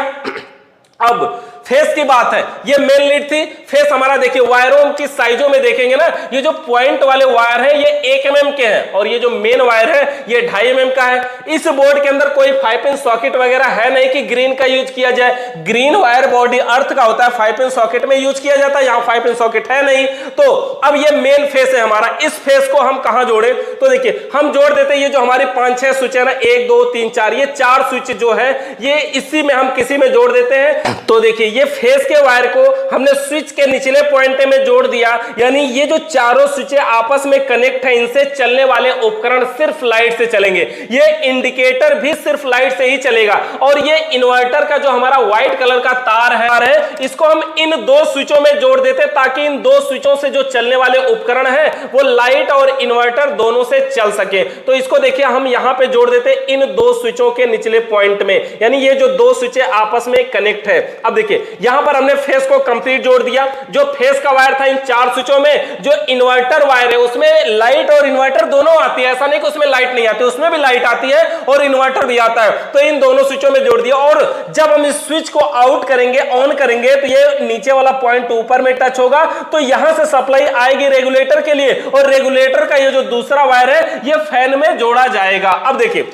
अब फेस की बात है, ये मेन लीड थी। फेस हमारा देखिए वायरों की साइजों में देखेंगे ना, ये जो पॉइंट वाले वायर है ये 1 mm के हैं और ये जो मेन वायर है ये 2.5 mm का है। इस बोर्ड के अंदर कोई 5 पिन सॉकेट वगैरह है नहीं कि ग्रीन का यूज किया जाए। ग्रीन वायर बॉडी अर्थ का होता है, 5 पिन सॉकेट में यूज किया जाता है, यहां 5 पिन सॉकेट है नहीं। तो अब ये मेन फेस है हमारा, इस फेस को हम कहां जोड़े? तो देखिए हम जोड़ देते हैं ये जो हमारी 5-6 स्विच है ना, 1 2 3 4, ये 4 स्विच जो है ये इसी में हम किसी में जोड़ देते हैं। तो देखिए ये फेस के वायर को हमने स्विच के निचले पॉइंट में जोड़ दिया, यानी ये जो चारों स्विच आपस में कनेक्ट है, इनसे चलने वाले उपकरण सिर्फ लाइट से चलेंगे। ये इंडिकेटर भी सिर्फ लाइट से ही चलेगा और ये इन्वर्टर का जो हमारा व्हाइट कलर का तार है इसको हम इन 2 स्विचों में जोड़ देते ताकि इन 2 स्विचों से जो चलने वाले उपकरण है वो लाइट और इन्वर्टर दोनों से चल सके। तो इसको देखिए हम यहां पे जोड़ देते इन 2 स्विचों के निचले पॉइंट में, यानी ये जो 2 स्विच आपस में कनेक्ट है। अब देखिए यहां पर हमने फेस को कंप्लीट जोड़ दिया। जो फेस का वायर था इन 4 स्विचों में, जो इन्वर्टर वायर है उसमें लाइट और इन्वर्टर दोनों आती है, ऐसा नहीं कि उसमें लाइट नहीं आती, उसमें भी लाइट आती है और इन्वर्टर भी आता है। तो इन दोनों स्विचों में जोड़ दिया और जब हम इस स्विच को आउट करेंगे, ऑन करेंगे, तो ये नीचे वाला पॉइंट ऊपर में टच होगा, तो यहां से सप्लाई आएगी रेगुलेटर के लिए और रेगुलेटर का ये जो दूसरा वायर है ये फैन में जोड़ा जाएगा। अब देखिए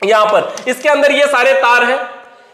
यहां पर इसके अंदर ये सारे तार हैं,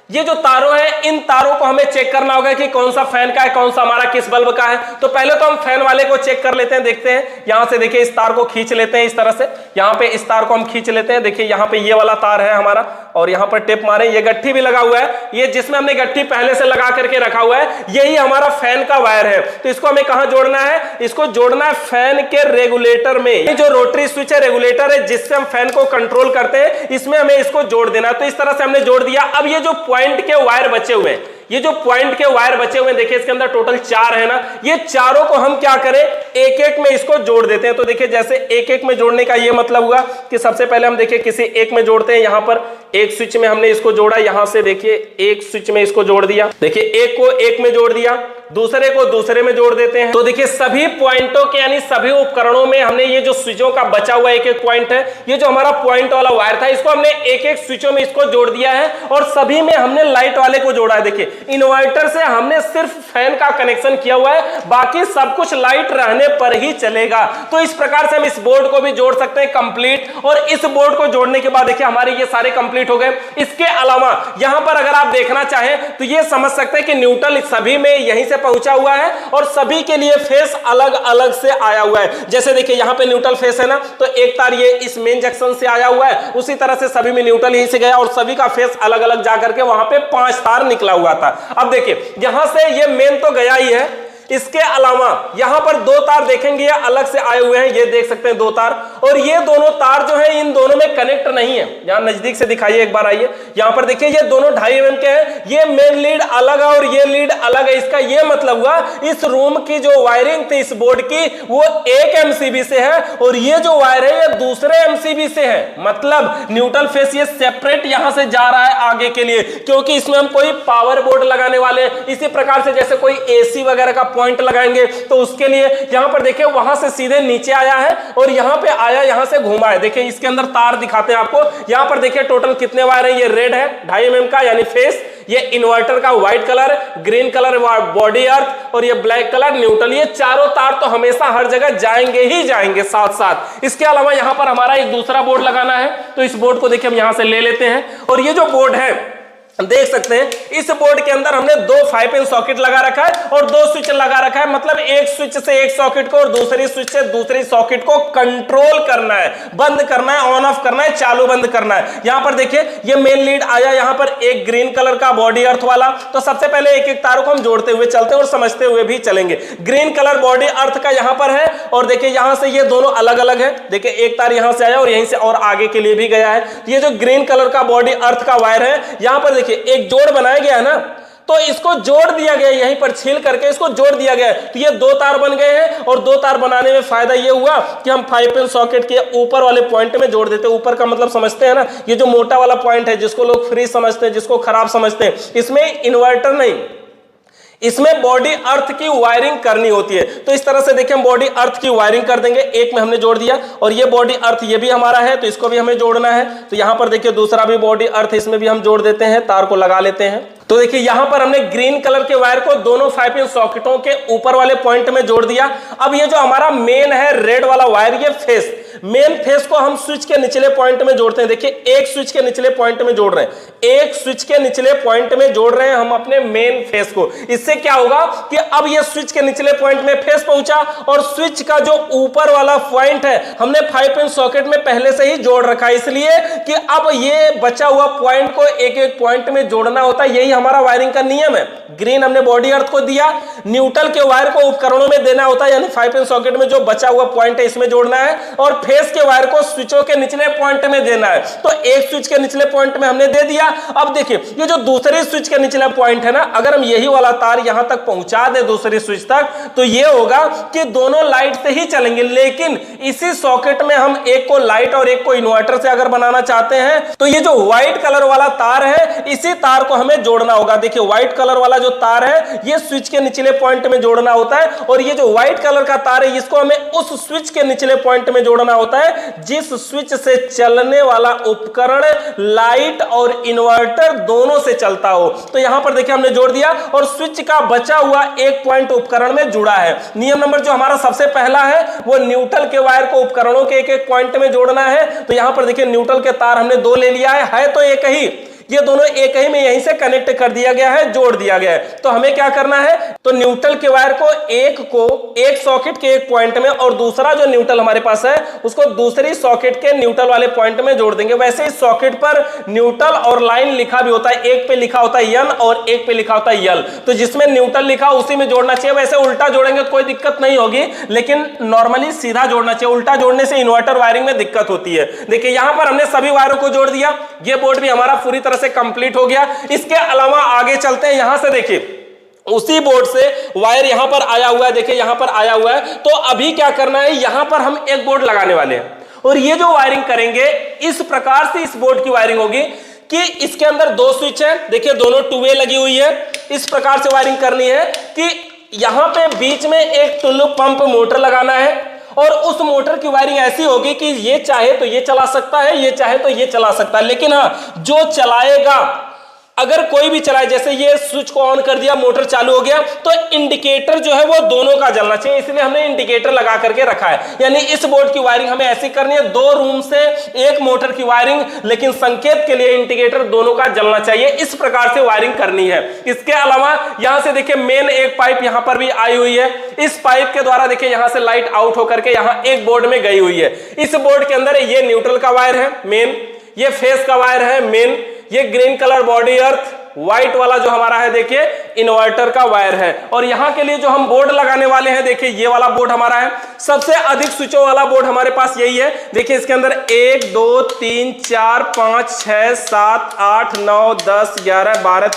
ये जो तारों हैं इन तारों को हमें चेक करना होगा कि कौन सा फैन का है, कौन सा हमारा किस बल्ब का है। तो पहले तो हम फैन वाले को चेक कर लेते हैं, देखते हैं। यहां से देखिए इस तार को खींच लेते हैं इस तरह से, यहां पे इस तार को हम खींच लेते हैं। देखिए यहां पे ये वाला तार है हमारा और यहां पर टेप मारे, ये गट्ठी भी लगा हुआ है, ये जिसमें हमने गट्ठी पहले से लगा करके रखा हुआ है यही हमारा फैन का वायर है। तो इसको हमें कहां जोड़ना है? इसको जोड़ना है फैन के रेगुलेटर में। ये जो रोटरी स्विच है, रेगुलेटर है जिससे हम फैन को कंट्रोल करते हैं, इसमें हमें इसको जोड़ देना है। तो इस तरह से हमने जोड़ दिया। अब ये जो पॉइंट के वायर बचे हुए, ये जो पॉइंट के वायर बचे हुए देखिए इसके अंदर टोटल 4 है ना, ये चारों को हम क्या करें, एक एक में इसको जोड़ देते हैं। तो देखिए जैसे एक एक में जोड़ने का ये मतलब हुआ कि सबसे पहले हम देखिए किसी एक में जोड़ते हैं। यहां पर एक स्विच में हमने इसको जोड़ा, यहां से देखिए एक स्विच में इसको जोड़ दिया। देखिए एक को एक में जोड़ दिया, दूसरे को दूसरे में जोड़ देते हैं। तो देखिए सभी पॉइंटों के यानी सभी उपकरणों में हमने ये जो स्विचों का बचा हुआ एक एक पॉइंट है, ये जो हमारा पॉइंट वाला वायर था इसको हमने एक एक स्विचों में इसको जोड़ दिया है और सभी में हमने लाइट वाले को जोड़ा है। देखिए इन्वर्टर से हमने सिर्फ फैन का कनेक्शन किया हुआ है, बाकी सब कुछ लाइट रहने पर ही चलेगा। तो इस प्रकार से हम इस बोर्ड को भी जोड़ सकते हैं कंप्लीट। और इस बोर्ड को जोड़ने के बाद देखिए हमारे ये सारे कंप्लीट हो गए। इसके अलावा यहां पर अगर आप देखना चाहें तो ये समझ सकते हैं कि न्यूट्रल सभी में यहीं से पहुंचा हुआ है और सभी के लिए फेस अलग अलग से आया हुआ है। जैसे देखिए यहां पे न्यूट्रल फेस है ना, तो एक तार ये इस मेन जंक्शन से आया हुआ है, उसी तरह से सभी में न्यूट्रल यहीं से गया और सभी का फेस अलग अलग जाकर के वहां पे 5 तार निकला हुआ था। अब देखिए यहां से ये मेन तो गया ही है, इसके अलावा यहां पर दो तार देखेंगे, ये अलग से आए हुए हैं, ये देख सकते हैं दो तार, और ये दोनों तार जो है इन दोनों में कनेक्ट नहीं है। यहां नजदीक से दिखाइए एक बार, आइए यहां पर देखिए, ये दोनों 2.5 mm के हैं, ये मेन लीड अलग है और ये लीड अलग है। इसका ये मतलब हुआ इस रूम की जो वायरिंग थी इस बोर्ड की वो एक MCB से है और ये जो वायर है ये दूसरे MCB से है। मतलब न्यूट्रल फेस ये सेपरेट यहां से जा रहा है आगे के लिए, क्योंकि इसमें हम कोई पावर बोर्ड लगाने वाले, इसी प्रकार से जैसे कोई AC वगैरह का पॉइंट लगाएंगे तो उसके लिए यहां पर देखिए वहां से सीधे नीचे आया है और यहां पे आया, यहां से घुमा है। देखिए इसके अंदर तार दिखाते हैं आपको, यहां पर देखिए टोटल कितने वायर है। ये रेड है 2.5 mm का यानी फेस, ये इन्वर्टर का white colour, green colour body earth और ये ब्लैक कलर न्यूट्रल। ये चारों तार तो हमेशा हर जगह जाएंगे ही जाएंगे साथ साथ। इसके अलावा यहां पर हमारा एक दूसरा बोर्ड लगाना है, तो इस बोर्ड को देखिए हम यहां से ले लेते हैं और ये जो बोर्ड है देख सकते हैं, इस बोर्ड के अंदर हमने 2 5-pin सॉकेट लगा रखा है और 2 स्विच लगा रखा है। मतलब एक स्विच से एक सॉकेट को और दूसरी स्विच से दूसरी सॉकेट को कंट्रोल करना है, बंद करना है, ऑन ऑफ करना है, चालू बंद करना है। यहां पर देखिए ये मेन लीड आया, यहां पर एक ग्रीन कलर का बॉडी अर्थ वाला। तो सबसे पहले एक एक तारों को हम जोड़ते हुए चलते हैं और समझते हुए भी चलेंगे। ग्रीन कलर बॉडी अर्थ का यहां पर है और देखिए यहां से ये दोनों अलग अलग है। देखिए एक तार यहां से आया और यहीं से और आगे के लिए भी गया है। ये जो ग्रीन कलर का बॉडी अर्थ का वायर है, यहां पर देखिए एक जोड़ बनाया गया है ना, तो इसको जोड़ दिया गया, यहीं पर छील करके इसको जोड़ दिया गया है। तो ये 2 तार बन गए हैं और 2 तार बनाने में फायदा ये हुआ कि हम 5-pin सॉकेट के ऊपर वाले पॉइंट में जोड़ देते हैं। ऊपर का मतलब समझते हैं ना, ये जो मोटा वाला पॉइंट है जिसको लोग फ्री समझते हैं, जिसको खराब समझते हैं, इसमें इन्वर्टर नहीं, इसमें बॉडी अर्थ की वायरिंग करनी होती है। तो इस तरह से देखिए हम बॉडी अर्थ की वायरिंग कर देंगे। एक में हमने जोड़ दिया और ये बॉडी अर्थ ये भी हमारा है तो इसको भी हमें जोड़ना है। तो यहां पर देखिए दूसरा भी बॉडी अर्थ, इसमें भी हम जोड़ देते हैं, तार को लगा लेते हैं। तो देखिए यहां पर हमने ग्रीन कलर के वायर को दोनों 5-pin सॉकेटों के ऊपर वाले पॉइंट में जोड़ दिया। अब ये जो हमारा मेन है रेड वाला वायर, ये फेस, मेन फेस को हम स्विच के निचले पॉइंट में जोड़ते हैं। देखिए एक स्विच के निचले पॉइंट में जोड़ रहे हैं, एक स्विच के निचले पॉइंट में जोड़ रहे हैं हम अपने मेन फेस को। इससे क्या होगा कि अब ये स्विच के निचले पॉइंट में फेस पहुंचा और स्विच का जो ऊपर वाला पॉइंट है हमने 5-pin सॉकेट में पहले से ही जोड़ रखा है, इसलिए कि अब ये बचा हुआ पॉइंट को एक एक पॉइंट में जोड़ना होता है। यही हमारा वायरिंग का नियम है। ग्रीन हमने बॉडी अर्थ को दिया, न्यूट्रल के वायर को उपकरणों में देना होता है, यानी 5-pin सॉकेट में जो बचा हुआ पॉइंट है इसमें जोड़ना है और फेस के वायर को स्विचों के निचले पॉइंट में देना है। तो एक स्विच के निचले पॉइंट में हमने दे दिया। अब देखिए ये जो दूसरे स्विच के निचला पॉइंट है ना, अगर हम यही वाला तार यहां तक पहुंचा दे दूसरी स्विच तक, तो ये होगा कि दोनों लाइट से ही चलेंगे। लेकिन इसी सॉकेट में हम एक को लाइट और एक को इन्वर्टर से अगर बनाना चाहते हैं तो ये जो व्हाइट कलर वाला तार है इसी तार को हमें जोड़ना होगा। देखिए व्हाइट कलर वाला जो तार है ये स्विच के निचले पॉइंट में जोड़ना होता है और ये जो व्हाइट कलर का तार है इसको हमें उस स्विच के निचले पॉइंट में जोड़ना होता है जिस स्विच से चलने वाला उपकरण लाइट और इन्वर्टर दोनों से चलता हो। तो यहां पर देखिए हमने जोड़ दिया और स्विच का बचा हुआ एक पॉइंट उपकरण में जुड़ा है। नियम नंबर जो हमारा सबसे पहला है वो न्यूट्रल के वायर को उपकरणों के एक एक पॉइंट में जोड़ना है। तो यहां पर देखिए न्यूट्रल के तार हमने 2 ले लिया है तो एक ही, ये दोनों एक ही में यहीं से कनेक्ट कर दिया गया है, जोड़ दिया गया है। तो हमें क्या करना है, तो न्यूट्रल के वायर को एक सॉकेट के एक पॉइंट में और दूसरा जो न्यूट्रल हमारे पास है उसको दूसरी सॉकेट के न्यूट्रल वाले पॉइंट में जोड़ देंगे। वैसे इस सॉकेट पर न्यूट्रल और लाइन लिखा भी होता है, एक पे लिखा होता है N और एक पे लिखा होता है L। तो जिसमें न्यूट्रल लिखा उसी में जोड़ना चाहिए। वैसे उल्टा जोड़ेंगे तो कोई दिक्कत नहीं होगी, लेकिन नॉर्मली सीधा जोड़ना चाहिए, उल्टा जोड़ने से इन्वर्टर वायरिंग में दिक्कत होती है। देखिए यहां पर हमने सभी वायरों को जोड़ दिया, ये बोर्ड भी हमारा पूरी तरह से कंप्लीट हो गया। इसके अलावा आगे चलते हैं, यहां से देखिए उसी बोर्ड से वायर यहां पर आया हुआ है, देखिए यहां पर आया हुआ है। तो अभी क्या करना है, यहां पर हम एक बोर्ड लगाने वाले हैं और ये जो वायरिंग करेंगे इस प्रकार से इस बोर्ड की वायरिंग होगी कि इसके अंदर 2 स्विच है, देखिए दोनों 2 वे लगी हुई है। इस प्रकार से वायरिंग करनी है कि यहां पे बीच में एक टुल्लू पंप मोटर लगाना है और उस मोटर की वायरिंग ऐसी होगी कि ये चाहे तो ये चला सकता है, ये चाहे तो ये चला सकता है। लेकिन हाँ, जो चलाएगा, अगर कोई भी चलाए, जैसे ये स्विच को ऑन कर दिया, मोटर चालू हो गया, तो इंडिकेटर जो है वो दोनों का जलना चाहिए, इसलिए हमने इंडिकेटर लगा करके रखा है। यानी इस बोर्ड की वायरिंग हमें ऐसी करनी है, 2 रूम से एक मोटर की वायरिंग, लेकिन संकेत के लिए इंडिकेटर दोनों का जलना चाहिए। इस प्रकार से वायरिंग करनी है। इसके अलावा यहां से देखिए मेन एक पाइप यहां पर भी आई हुई है। इस पाइप के द्वारा देखिए यहां से लाइट आउट होकर के यहां एक बोर्ड में गई हुई है। इस बोर्ड के अंदर ये न्यूट्रल का वायर है मेन, ये फेस का वायर है मेन, ये green colour body earth white वाला जो हमारा है देखिए इन्वर्टर का वायर है। और यहां के लिए जो हम बोर्ड लगाने वाले हैं देखिए ये वाला बोर्ड हमारा है, सबसे अधिक स्विचों वाला बोर्ड हमारे पास यही है। देखिए इसके अंदर 1 2 3 4 5 6 7 8 9 10 11 12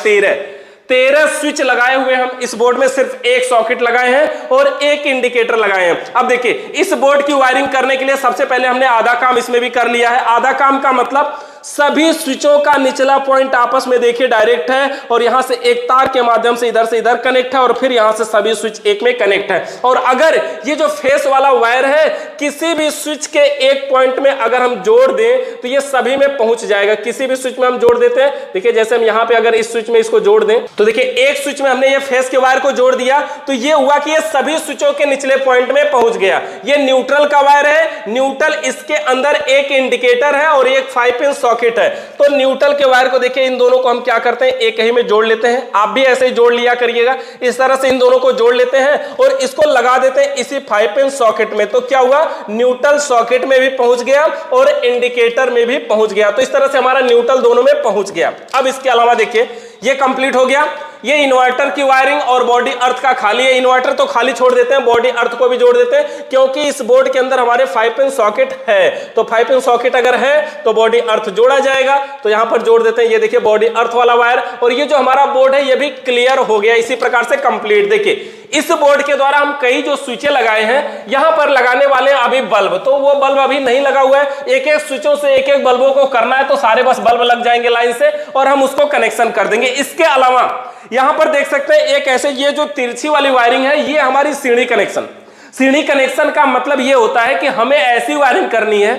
13 स्विच लगाए हुए हम इस बोर्ड में, सिर्फ एक सॉकेट लगाए हैं और एक इंडिकेटर लगाए हैं। अब देखिए इस बोर्ड की वायरिंग करने के लिए सबसे पहले हमने आधा काम इसमें भी कर लिया है। आधा काम का मतलब सभी स्विचों का निचला पॉइंट आपस में देखिए डायरेक्ट है और यहां से एक तार के माध्यम से इधर कनेक्ट है और फिर यहां से सभी स्विच एक में कनेक्ट है। और अगर ये जो फेस वाला वायर है किसी भी स्विच के एक पॉइंट में अगर हम जोड़ दें तो ये सभी में पहुंच जाएगा। किसी भी स्विच में हम जोड़ देते हैं, देखिए जैसे हम यहां पे अगर इस स्विच में इसको जोड़ दें तो देखिए एक स्विच में हमने ये फेस के वायर को जोड़ दिया तो ये हुआ कि ये सभी स्विचों के निचले पॉइंट में पहुंच गया। ये न्यूट्रल का वायर है, न्यूट्रल इसके अंदर एक इंडिकेटर है और एक 5 पिन सॉकेट है। तो न्यूट्रल के वायर को देखिए इन दोनों को हम क्या करते हैं एक ही में जोड़ लेते हैं। आप भी ऐसे ही जोड़ लिया करिएगा, इस तरह से इन दोनों को जोड़ लेते हैं और इसको लगा देते हैं इसी 5 पिन सॉकेट में। तो क्या हुआ, न्यूट्रल सॉकेट में भी पहुंच गया और इंडिकेटर में भी पहुंच गया। तो इस तरह से हमारा न्यूट्रल दोनों में पहुंच गया। अब इसके अलावा देखिए ये कंप्लीट हो गया, ये इन्वर्टर की वायरिंग और बॉडी अर्थ का खाली है। इन्वर्टर तो खाली छोड़ देते हैं, बॉडी अर्थ को भी जोड़ देते हैं क्योंकि इस बोर्ड के अंदर हमारे 5 पिन सॉकेट है। तो 5 पिन सॉकेट अगर है तो बॉडी अर्थ जोड़ा जाएगा, तो यहां पर जोड़ देते हैं। ये देखिए बॉडी अर्थ वाला वायर और ये जो हमारा बोर्ड है ये भी क्लियर हो गया इसी प्रकार से कंप्लीट। देखिए इस बोर्ड के द्वारा हम कई जो स्विचें लगाए हैं यहां पर लगाने वाले हैं अभी बल्ब, तो वो बल्ब अभी नहीं लगा हुआ है। एक एक स्विचों से एक एक बल्बों को करना है तो सारे बस बल्ब लग जाएंगे लाइन से और हम उसको कनेक्शन कर देंगे। इसके अलावा यहां पर देख सकते हैं एक ऐसे ये जो तिरछी वाली वायरिंग है ये हमारी सीढ़ी कनेक्शन। सीढ़ी कनेक्शन का मतलब ये होता है कि हमें ऐसी वायरिंग करनी है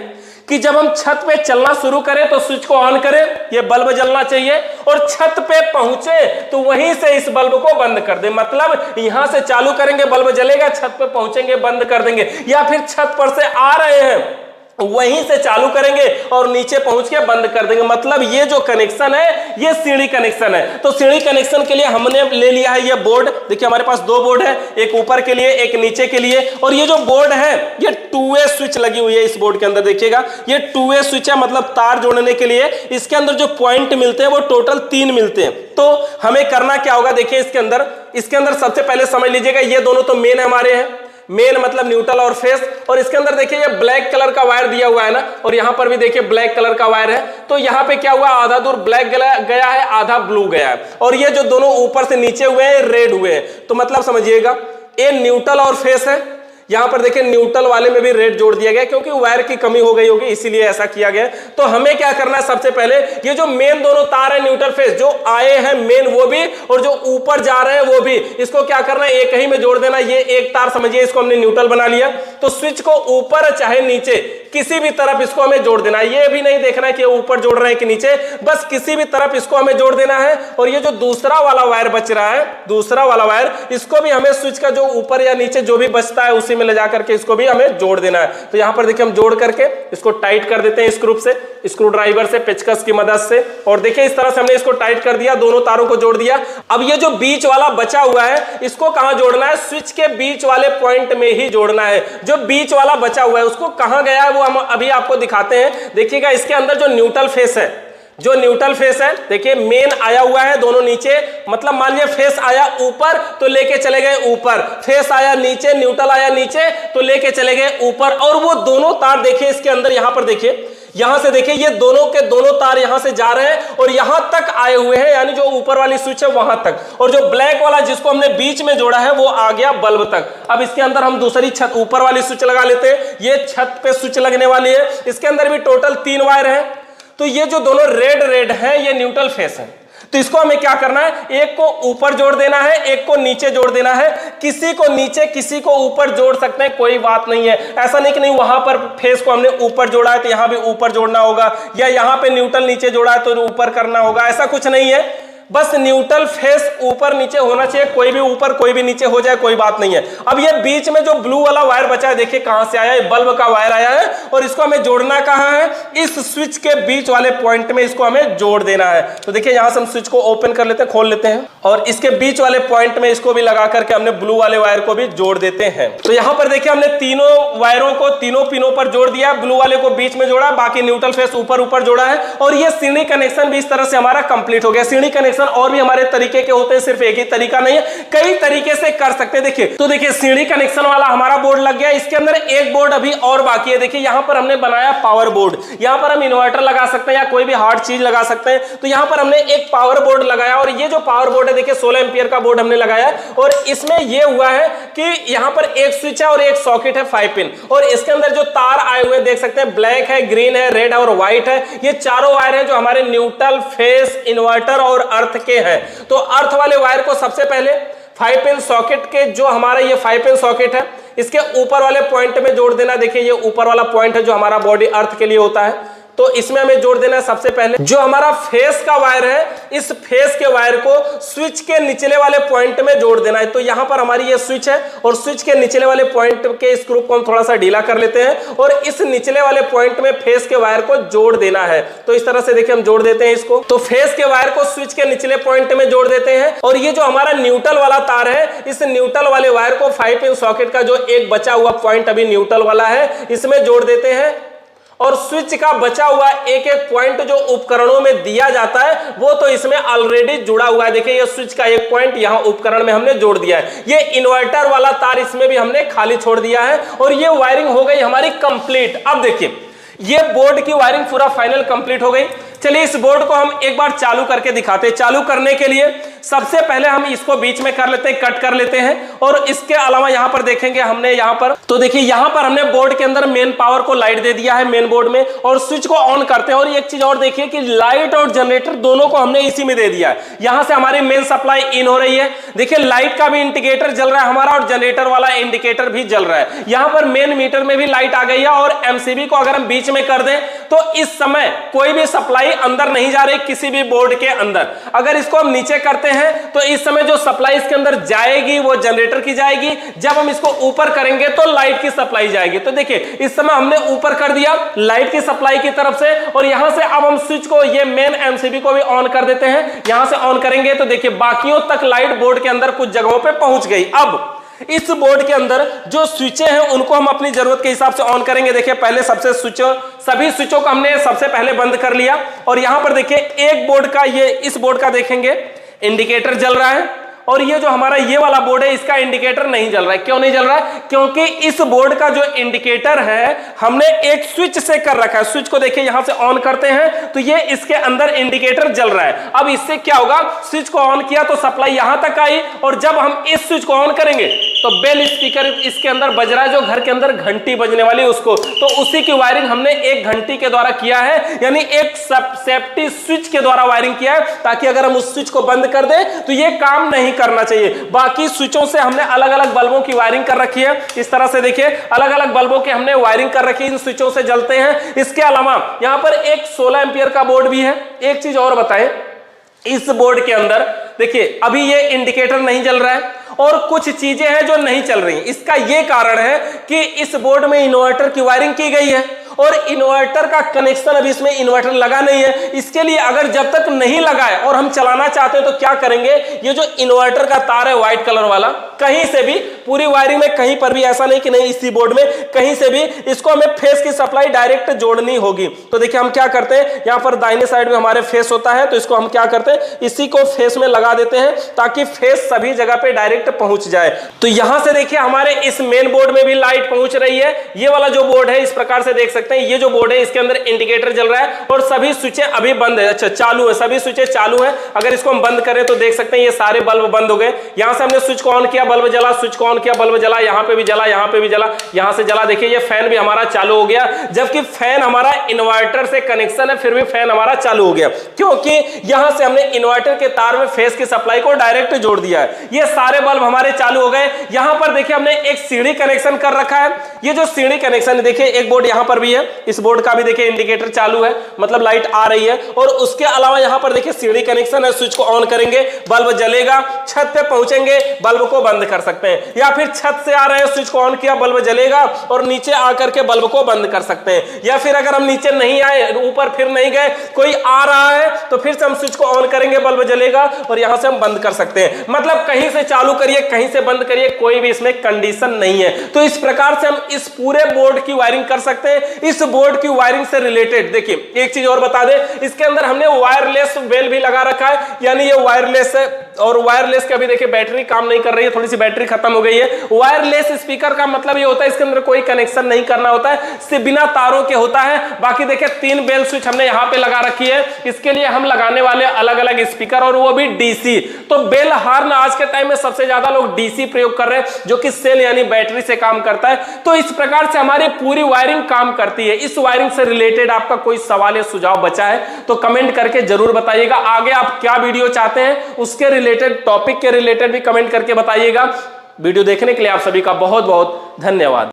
कि जब हम छत पे चलना शुरू करें तो स्विच को ऑन करें, ये बल्ब जलना चाहिए और छत पे पहुंचे तो वहीं से इस बल्ब को बंद कर दें। मतलब यहां से चालू करेंगे बल्ब जलेगा, छत पे पहुंचेंगे बंद कर देंगे, या फिर छत पर से आ रहे हैं वहीं से चालू करेंगे और नीचे पहुंच के बंद कर देंगे। मतलब ये जो कनेक्शन है ये सीढ़ी कनेक्शन है। तो सीढ़ी कनेक्शन के लिए हमने ले लिया है ये बोर्ड। देखिए हमारे पास 2 बोर्ड है, एक ऊपर के लिए एक नीचे के लिए। और ये जो बोर्ड है ये 2 वे स्विच लगी हुई है इस बोर्ड के अंदर। देखिएगा ये 2 वे स्विच है, मतलब तार जोड़ने के लिए इसके अंदर जो पॉइंट मिलते हैं वो टोटल 3 मिलते हैं। तो हमें करना क्या होगा, देखिए इसके अंदर सबसे पहले समझ लीजिएगा ये दोनों तो मेन हमारे हैं, मेन मतलब न्यूट्रल और फेस। और इसके अंदर देखिए ये ब्लैक कलर का वायर दिया हुआ है ना, और यहां पर भी देखिए ब्लैक कलर का वायर है। तो यहां पे क्या हुआ, आधा दूर ब्लैक गया है, आधा ब्लू गया है, और ये जो दोनों ऊपर से नीचे हुए हैं रेड हुए हैं। तो मतलब समझिएगा ये न्यूट्रल और फेस है। यहां पर देखिए न्यूट्रल वाले में भी रेड जोड़ दिया गया क्योंकि वायर की कमी हो गई होगी इसीलिए ऐसा किया गया। तो हमें क्या करना है, सबसे पहले ये जो मेन दोनों तार है न्यूट्रल फेस जो आए हैं मेन वो भी और जो ऊपर जा रहे हैं वो भी, इसको क्या करना है एक ही में जोड़ देना। ये एक तार समझिए इसको हमने न्यूट्रल बना लिया, तो स्विच को ऊपर चाहे नीचे किसी भी तरफ इसको हमें जोड़ देना है। ये भी नहीं देखना है कि ऊपर जोड़ रहे हैं कि नीचे, बस किसी भी तरफ इसको हमें जोड़ देना है। और ये जो दूसरा वाला वायर बच रहा है, दूसरा वाला वायर, इसको भी हमें स्विच का जो ऊपर या नीचे जो भी बचता है उसी में ले जाकर के इसको भी हमें जोड़ देना है। तो यहां पर देखिए हम जोड़ करके इसको टाइट कर देते हैं स्क्रू से, स्क्रू ड्राइवर से, पेचकस की मदद से। और देखिए इस तरह से हमने इसको टाइट कर दिया, दोनों तारों को जोड़ दिया। अब ये जो बीच वाला बचा हुआ है इसको कहां जोड़ना है, स्विच के बीच वाले पॉइंट में ही जोड़ना है। जो बीच वाला बचा हुआ है उसको कहां गया है वो हम अभी आपको दिखाते हैं। देखिएगा इसके अंदर जो न्यूट्रल फेस है, जो न्यूट्रल फेस है देखिए मेन आया हुआ है दोनों नीचे, मतलब मान लीजिए फेस आया ऊपर तो लेके चले गए ऊपर, फेस आया नीचे, न्यूट्रल आया नीचे तो लेके चले गए ऊपर। और वो दोनों तार देखिए इसके अंदर, यहां पर देखिए, यहां से देखिए ये दोनों के दोनों तार यहां से जा रहे हैं और यहां तक आए हुए हैं, यानी जो ऊपर वाली स्विच है वहां तक। और जो ब्लैक वाला जिसको हमने बीच में जोड़ा है वो आ गया बल्ब तक। अब इसके अंदर हम दूसरी छत ऊपर वाली स्विच लगा लेते हैं। ये छत पे स्विच लगने वाली है, इसके अंदर भी टोटल 3 वायर है। तो ये जो दोनों रेड है ये न्यूट्रल फेस है। तो इसको हमें क्या करना है, एक को ऊपर जोड़ देना है, एक को नीचे जोड़ देना है। किसी को नीचे किसी को ऊपर जोड़ सकते हैं, कोई बात नहीं है। ऐसा नहीं कि नहीं वहां पर फेस को हमने ऊपर जोड़ा है तो यहां भी ऊपर जोड़ना होगा, या यहां पे न्यूट्रल नीचे जोड़ा है तो ऊपर करना होगा, ऐसा कुछ नहीं है। बस न्यूट्रल फेस ऊपर नीचे होना चाहिए, कोई भी ऊपर कोई भी नीचे हो जाए कोई बात नहीं है। अब ये बीच में जो ब्लू वाला वायर बचा है देखिए कहां से आया है, बल्ब का वायर आया है और इसको हमें जोड़ना कहां है, इस स्विच के बीच वाले पॉइंट में इसको हमें जोड़ देना है। तो देखिए यहां से हम स्विच को ओपन कर लेते हैं, खोल लेते हैं और इसके बीच वाले पॉइंट में इसको भी लगा करके हमने ब्लू वाले वायर को भी जोड़ देते हैं। तो यहां पर देखिए हमने तीनों वायरों को तीनों पिनों पर जोड़ दिया, ब्लू वाले को बीच में जोड़ा, बाकी न्यूट्रल फेस ऊपर जोड़ा है। और ये सीढ़ी कनेक्शन भी इस तरह से हमारा कंप्लीट हो गया। सीढ़ी कनेक्शन कनेक्शन और भी हमारे तरीके के होते हैं, सिर्फ एक ही तरीका नहीं है, कई तरीके से कर सकते हैं। देखिए तो देखिए सीढ़ी कनेक्शन वाला हमारा बोर्ड लग गया, इसके अंदर एक बोर्ड अभी और बाकी है। देखिए यहां पर हमने बनाया पावर बोर्ड, यहां पर हम इन्वर्टर लगा सकते हैं या कोई भी हार्ड चीज लगा सकते हैं। तो यहां पर हमने एक पावर बोर्ड लगाया और ये जो पावर बोर्ड है देखिए 16 एंपियर का बोर्ड हमने लगाया और इसमें ये हुआ है कि यहां पर एक स्विच है और एक सॉकेट है 5 पिन और इसके अंदर जो तार आए हुए देख सकते हैं, ब्लैक है, ग्रीन है, रेड है और व्हाइट है। ये चारों वायर हैं जो हमारे न्यूट्रल, फेस, इन्वर्टर और अर्थ के हैं। तो अर्थ वाले वायर को सबसे पहले 5 पिन सॉकेट के जो हमारा ये 5 पिन सॉकेट है इसके ऊपर वाले पॉइंट में जोड़ देना। देखिए ये ऊपर वाला पॉइंट है जो हमारा बॉडी अर्थ के लिए होता है, तो इसमें हमें जोड़ देना है सबसे पहले। जो हमारा फेस का वायर है इस फेस के वायर को स्विच के निचले वाले पॉइंट में जोड़ देना है। तो यहां पर हमारी ये स्विच है और स्विच के निचले वाले पॉइंट के स्क्रू को हम थोड़ा सा ढीला कर लेते हैं और इस निचले वाले पॉइंट में फेस के वायर को जोड़ देना है। तो इस तरह से देखिए हम जोड़ देते हैं इसको। तो फेस के वायर को स्विच के निचले पॉइंट में जोड़ देते हैं और ये जो हमारा न्यूट्रल वाला तार है इस न्यूट्रल वाले वायर को 5 पिन सॉकेट का जो एक बचा हुआ पॉइंट अभी न्यूट्रल वाला है इसमें जोड़ देते हैं और स्विच का बचा हुआ एक एक पॉइंट जो उपकरणों में दिया जाता है वो तो इसमें ऑलरेडी जुड़ा हुआ है। देखिए ये स्विच का एक पॉइंट यहां उपकरण में हमने जोड़ दिया है। ये इन्वर्टर वाला तार इसमें भी हमने खाली छोड़ दिया है और ये वायरिंग हो गई हमारी कंप्लीट। अब देखिए ये बोर्ड की वायरिंग पूरा फाइनल कंप्लीट हो गई। चलिए इस बोर्ड को हम एक बार चालू करके दिखाते हैं। चालू करने के लिए सबसे पहले हम इसको बीच में कर लेते हैं, कट कर लेते हैं और इसके अलावा यहां पर देखेंगे हमने यहां पर, तो देखिए यहां पर हमने बोर्ड के अंदर मेन पावर को लाइट दे दिया है मेन बोर्ड में और स्विच को ऑन करते हैं। और एक चीज और देखिए कि लाइट और जनरेटर दोनों को हमने इसी में दे दिया है। यहां से हमारी मेन सप्लाई इन हो रही है। देखिए लाइट का भी इंडिकेटर जल रहा है हमारा और जनरेटर वाला इंडिकेटर भी जल रहा है। यहां पर मेन मीटर में भी लाइट आ गई है और एमसीबी को अगर हम बीच में कर दें तो इस समय कोई भी सप्लाई अंदर नहीं जा रही किसी भी बोर्ड के अंदर। अगर इसको हम नीचे करते हैं तो इस समय जो सप्लाई इसके अंदर जाएगी वो जनरेटर की जाएगी, जब हम इसको ऊपर करेंगे तो लाइट की सप्लाई जाएगी। तो देखिए इस समय हमने ऊपर कर दिया लाइट की सप्लाई की तरफ से और यहां से अब हम स्विच को ये मेन एमसीबी को भी ऑन कर देते हैं। यहां से ऑन करेंगे तो देखिए बाकियों तक लाइट बोर्ड के अंदर कुछ जगहों पे पहुंच गई। अब इस बोर्ड के अंदर जो स्विचें हैं उनको हम अपनी जरूरत के हिसाब से ऑन करेंगे। देखिए पहले सबसे सभी स्विचों को हमने सबसे पहले बंद कर लिया और यहां पर देखिए एक बोर्ड का ये इस बोर्ड का देखेंगे इंडिकेटर जल रहा है और ये जो हमारा ये वाला बोर्ड है इसका इंडिकेटर नहीं जल रहा है। क्यों नहीं जल रहा है? क्योंकि इस बोर्ड का जो इंडिकेटर है हमने एक स्विच से कर रखा है। स्विच को देखिए यहां से ऑन करते हैं तो ये इसके अंदर इंडिकेटर जल रहा है। अब इससे क्या होगा, स्विच को ऑन किया तो सप्लाई यहां तक आई और जब हम इस स्विच को ऑन करेंगे तो बेल स्पीकर इसके अंदर बज रहा है, जो घर के अंदर घंटी बजने वाली उसको, तो उसी की वायरिंग हमने एक घंटी के द्वारा किया है, यानी एक सेफ्टी स्विच के द्वारा वायरिंग किया है ताकि अगर हम उस स्विच को बंद कर दें तो ये काम नहीं करना चाहिए। बाकी स्विचों से हमने अलग अलग बल्बों की वायरिंग कर रखी है। इस तरह से देखिए अलग अलग बल्बों के हमने वायरिंग कर रखी है, इन स्विचों से जलते हैं। इसके अलावा यहां पर एक 16 एंपियर का बोर्ड भी है। एक चीज और बताएं, इस बोर्ड के अंदर देखिए अभी ये इंडिकेटर नहीं जल रहा है और कुछ चीजें हैं जो नहीं चल रही। इसका यह कारण है कि इस बोर्ड में इन्वर्टर की वायरिंग की गई है और इन्वर्टर का कनेक्शन अभी इसमें इन्वर्टर लगा नहीं है। इसके लिए अगर जब तक नहीं लगाए और हम चलाना चाहते हैं तो क्या करेंगे, ये जो इन्वर्टर का तार है व्हाइट कलर वाला, कहीं से भी पूरी वायरिंग में कहीं पर भी ऐसा नहीं कि नहीं इसी बोर्ड में कहीं से भी इसको हमें फेस की सप्लाई डायरेक्ट जोड़नी होगी। तो देखिए हम क्या करते हैं, यहां पर दाहिने साइड में हमारे फेस होता है तो इसको हम क्या करते हैं, इसी को फेस में लगा देते हैं ताकि फेस सभी जगह पे डायरेक्ट पहुंच जाए। तो यहां से देखिए हमारे इस मेन बोर्ड में भी लाइट पहुंच रही है। ये वाला जो बोर्ड है इस प्रकार से देख सकते हैं, ये जो बोर्ड है इसके अंदर इंडिकेटर जल रहा है और सभी स्विचें अभी बंद है, अच्छा चालू है, सभी स्विचें चालू है। अगर इसको हम बंद करें तो देख सकते हैं ये सारे बल्ब बंद हो गए। यहां से हमने स्विच को ऑन किया, बल्ब जला, स्विच को ऑन किया, बल्ब जला, यहां पे भी जला, यहां पे भी जला, यहां से जला। देखिए ये फैन भी हमारा चालू हो गया, जबकि फैन हमारा इन्वर्टर से कनेक्शन है फिर भी फैन हमारा चालू हो गया, क्योंकि यहां से हमने इन्वर्टर के तार में फेस की सप्लाई को डायरेक्ट जोड़ दिया है। ये सारे बल्ब हमारे चालू हो गए। यहां पर देखिए हमने एक सीढ़ी कनेक्शन कर रखा है। ये जो सीढ़ी कनेक्शन देखिए एक बोर्ड यहां पर भी है, इस बोर्ड का भी देखिए इंडिकेटर चालू है, मतलब लाइट आ रही है। और उसके अलावा यहां पर देखिए सीढ़ी कनेक्शन है, स्विच को ऑन करेंगे बल्ब जलेगा, छत पे पहुंचेंगे बल्ब को बंद बंद कर सकते हैं, या फिर छत से आ रहे हैं स्विच को ऑन किया बल्ब जलेगा और नीचे आकर के बल्ब को बंद कर सकते हैं, या फिर अगर हम नीचे नहीं आए ऊपर फिर नहीं गए कोई आ रहा है तो फिर से हम स्विच को ऑन करेंगे बल्ब जलेगा और यहां से हम बंद कर सकते हैं। मतलब कहीं से चालू करिए कहीं से बंद करिए, कोई भी इसमें कंडीशन नहीं है। तो इस प्रकार से हम इस पूरे बोर्ड की वायरिंग कर सकते हैं। इस बोर्ड की वायरिंग से रिलेटेड देखिए एक चीज और बता दें, इसके अंदर हमने वायरलेस बेल भी लगा रखा है, यानी ये वायरलेस है और वायरलेस का भी देखिए बैटरी काम नहीं कर रही है, थोड़ी सी बैटरी खत्म हो गई है। वायरलेस स्पीकर का मतलब ये होता है इसके अंदर कोई कनेक्शन नहीं करना होता है, सिर्फ बिना तारों के होता है। बाकी देखिए 3 बेल स्विच हमने यहां पे लगा रखी है, इसके लिए हम लगाने वाले अलग अलग स्पीकर और वो भी डीसी। तो बेल हार्न आज के टाइम में सबसे ज्यादा लोग डीसी प्रयोग कर रहे हैं जो कि सेल यानी बैटरी से काम करता है। तो इस प्रकार से हमारी पूरी वायरिंग काम करती है। इस वायरिंग से रिलेटेड आपका कोई सवाल या सुझाव बचा है तो कमेंट करके जरूर बताइएगा। आगे आप क्या वीडियो चाहते हैं उसके रिलेटेड टॉपिक के रिलेटेड भी कमेंट करके बताइएगा। वीडियो देखने के लिए आप सभी का बहुत बहुत धन्यवाद।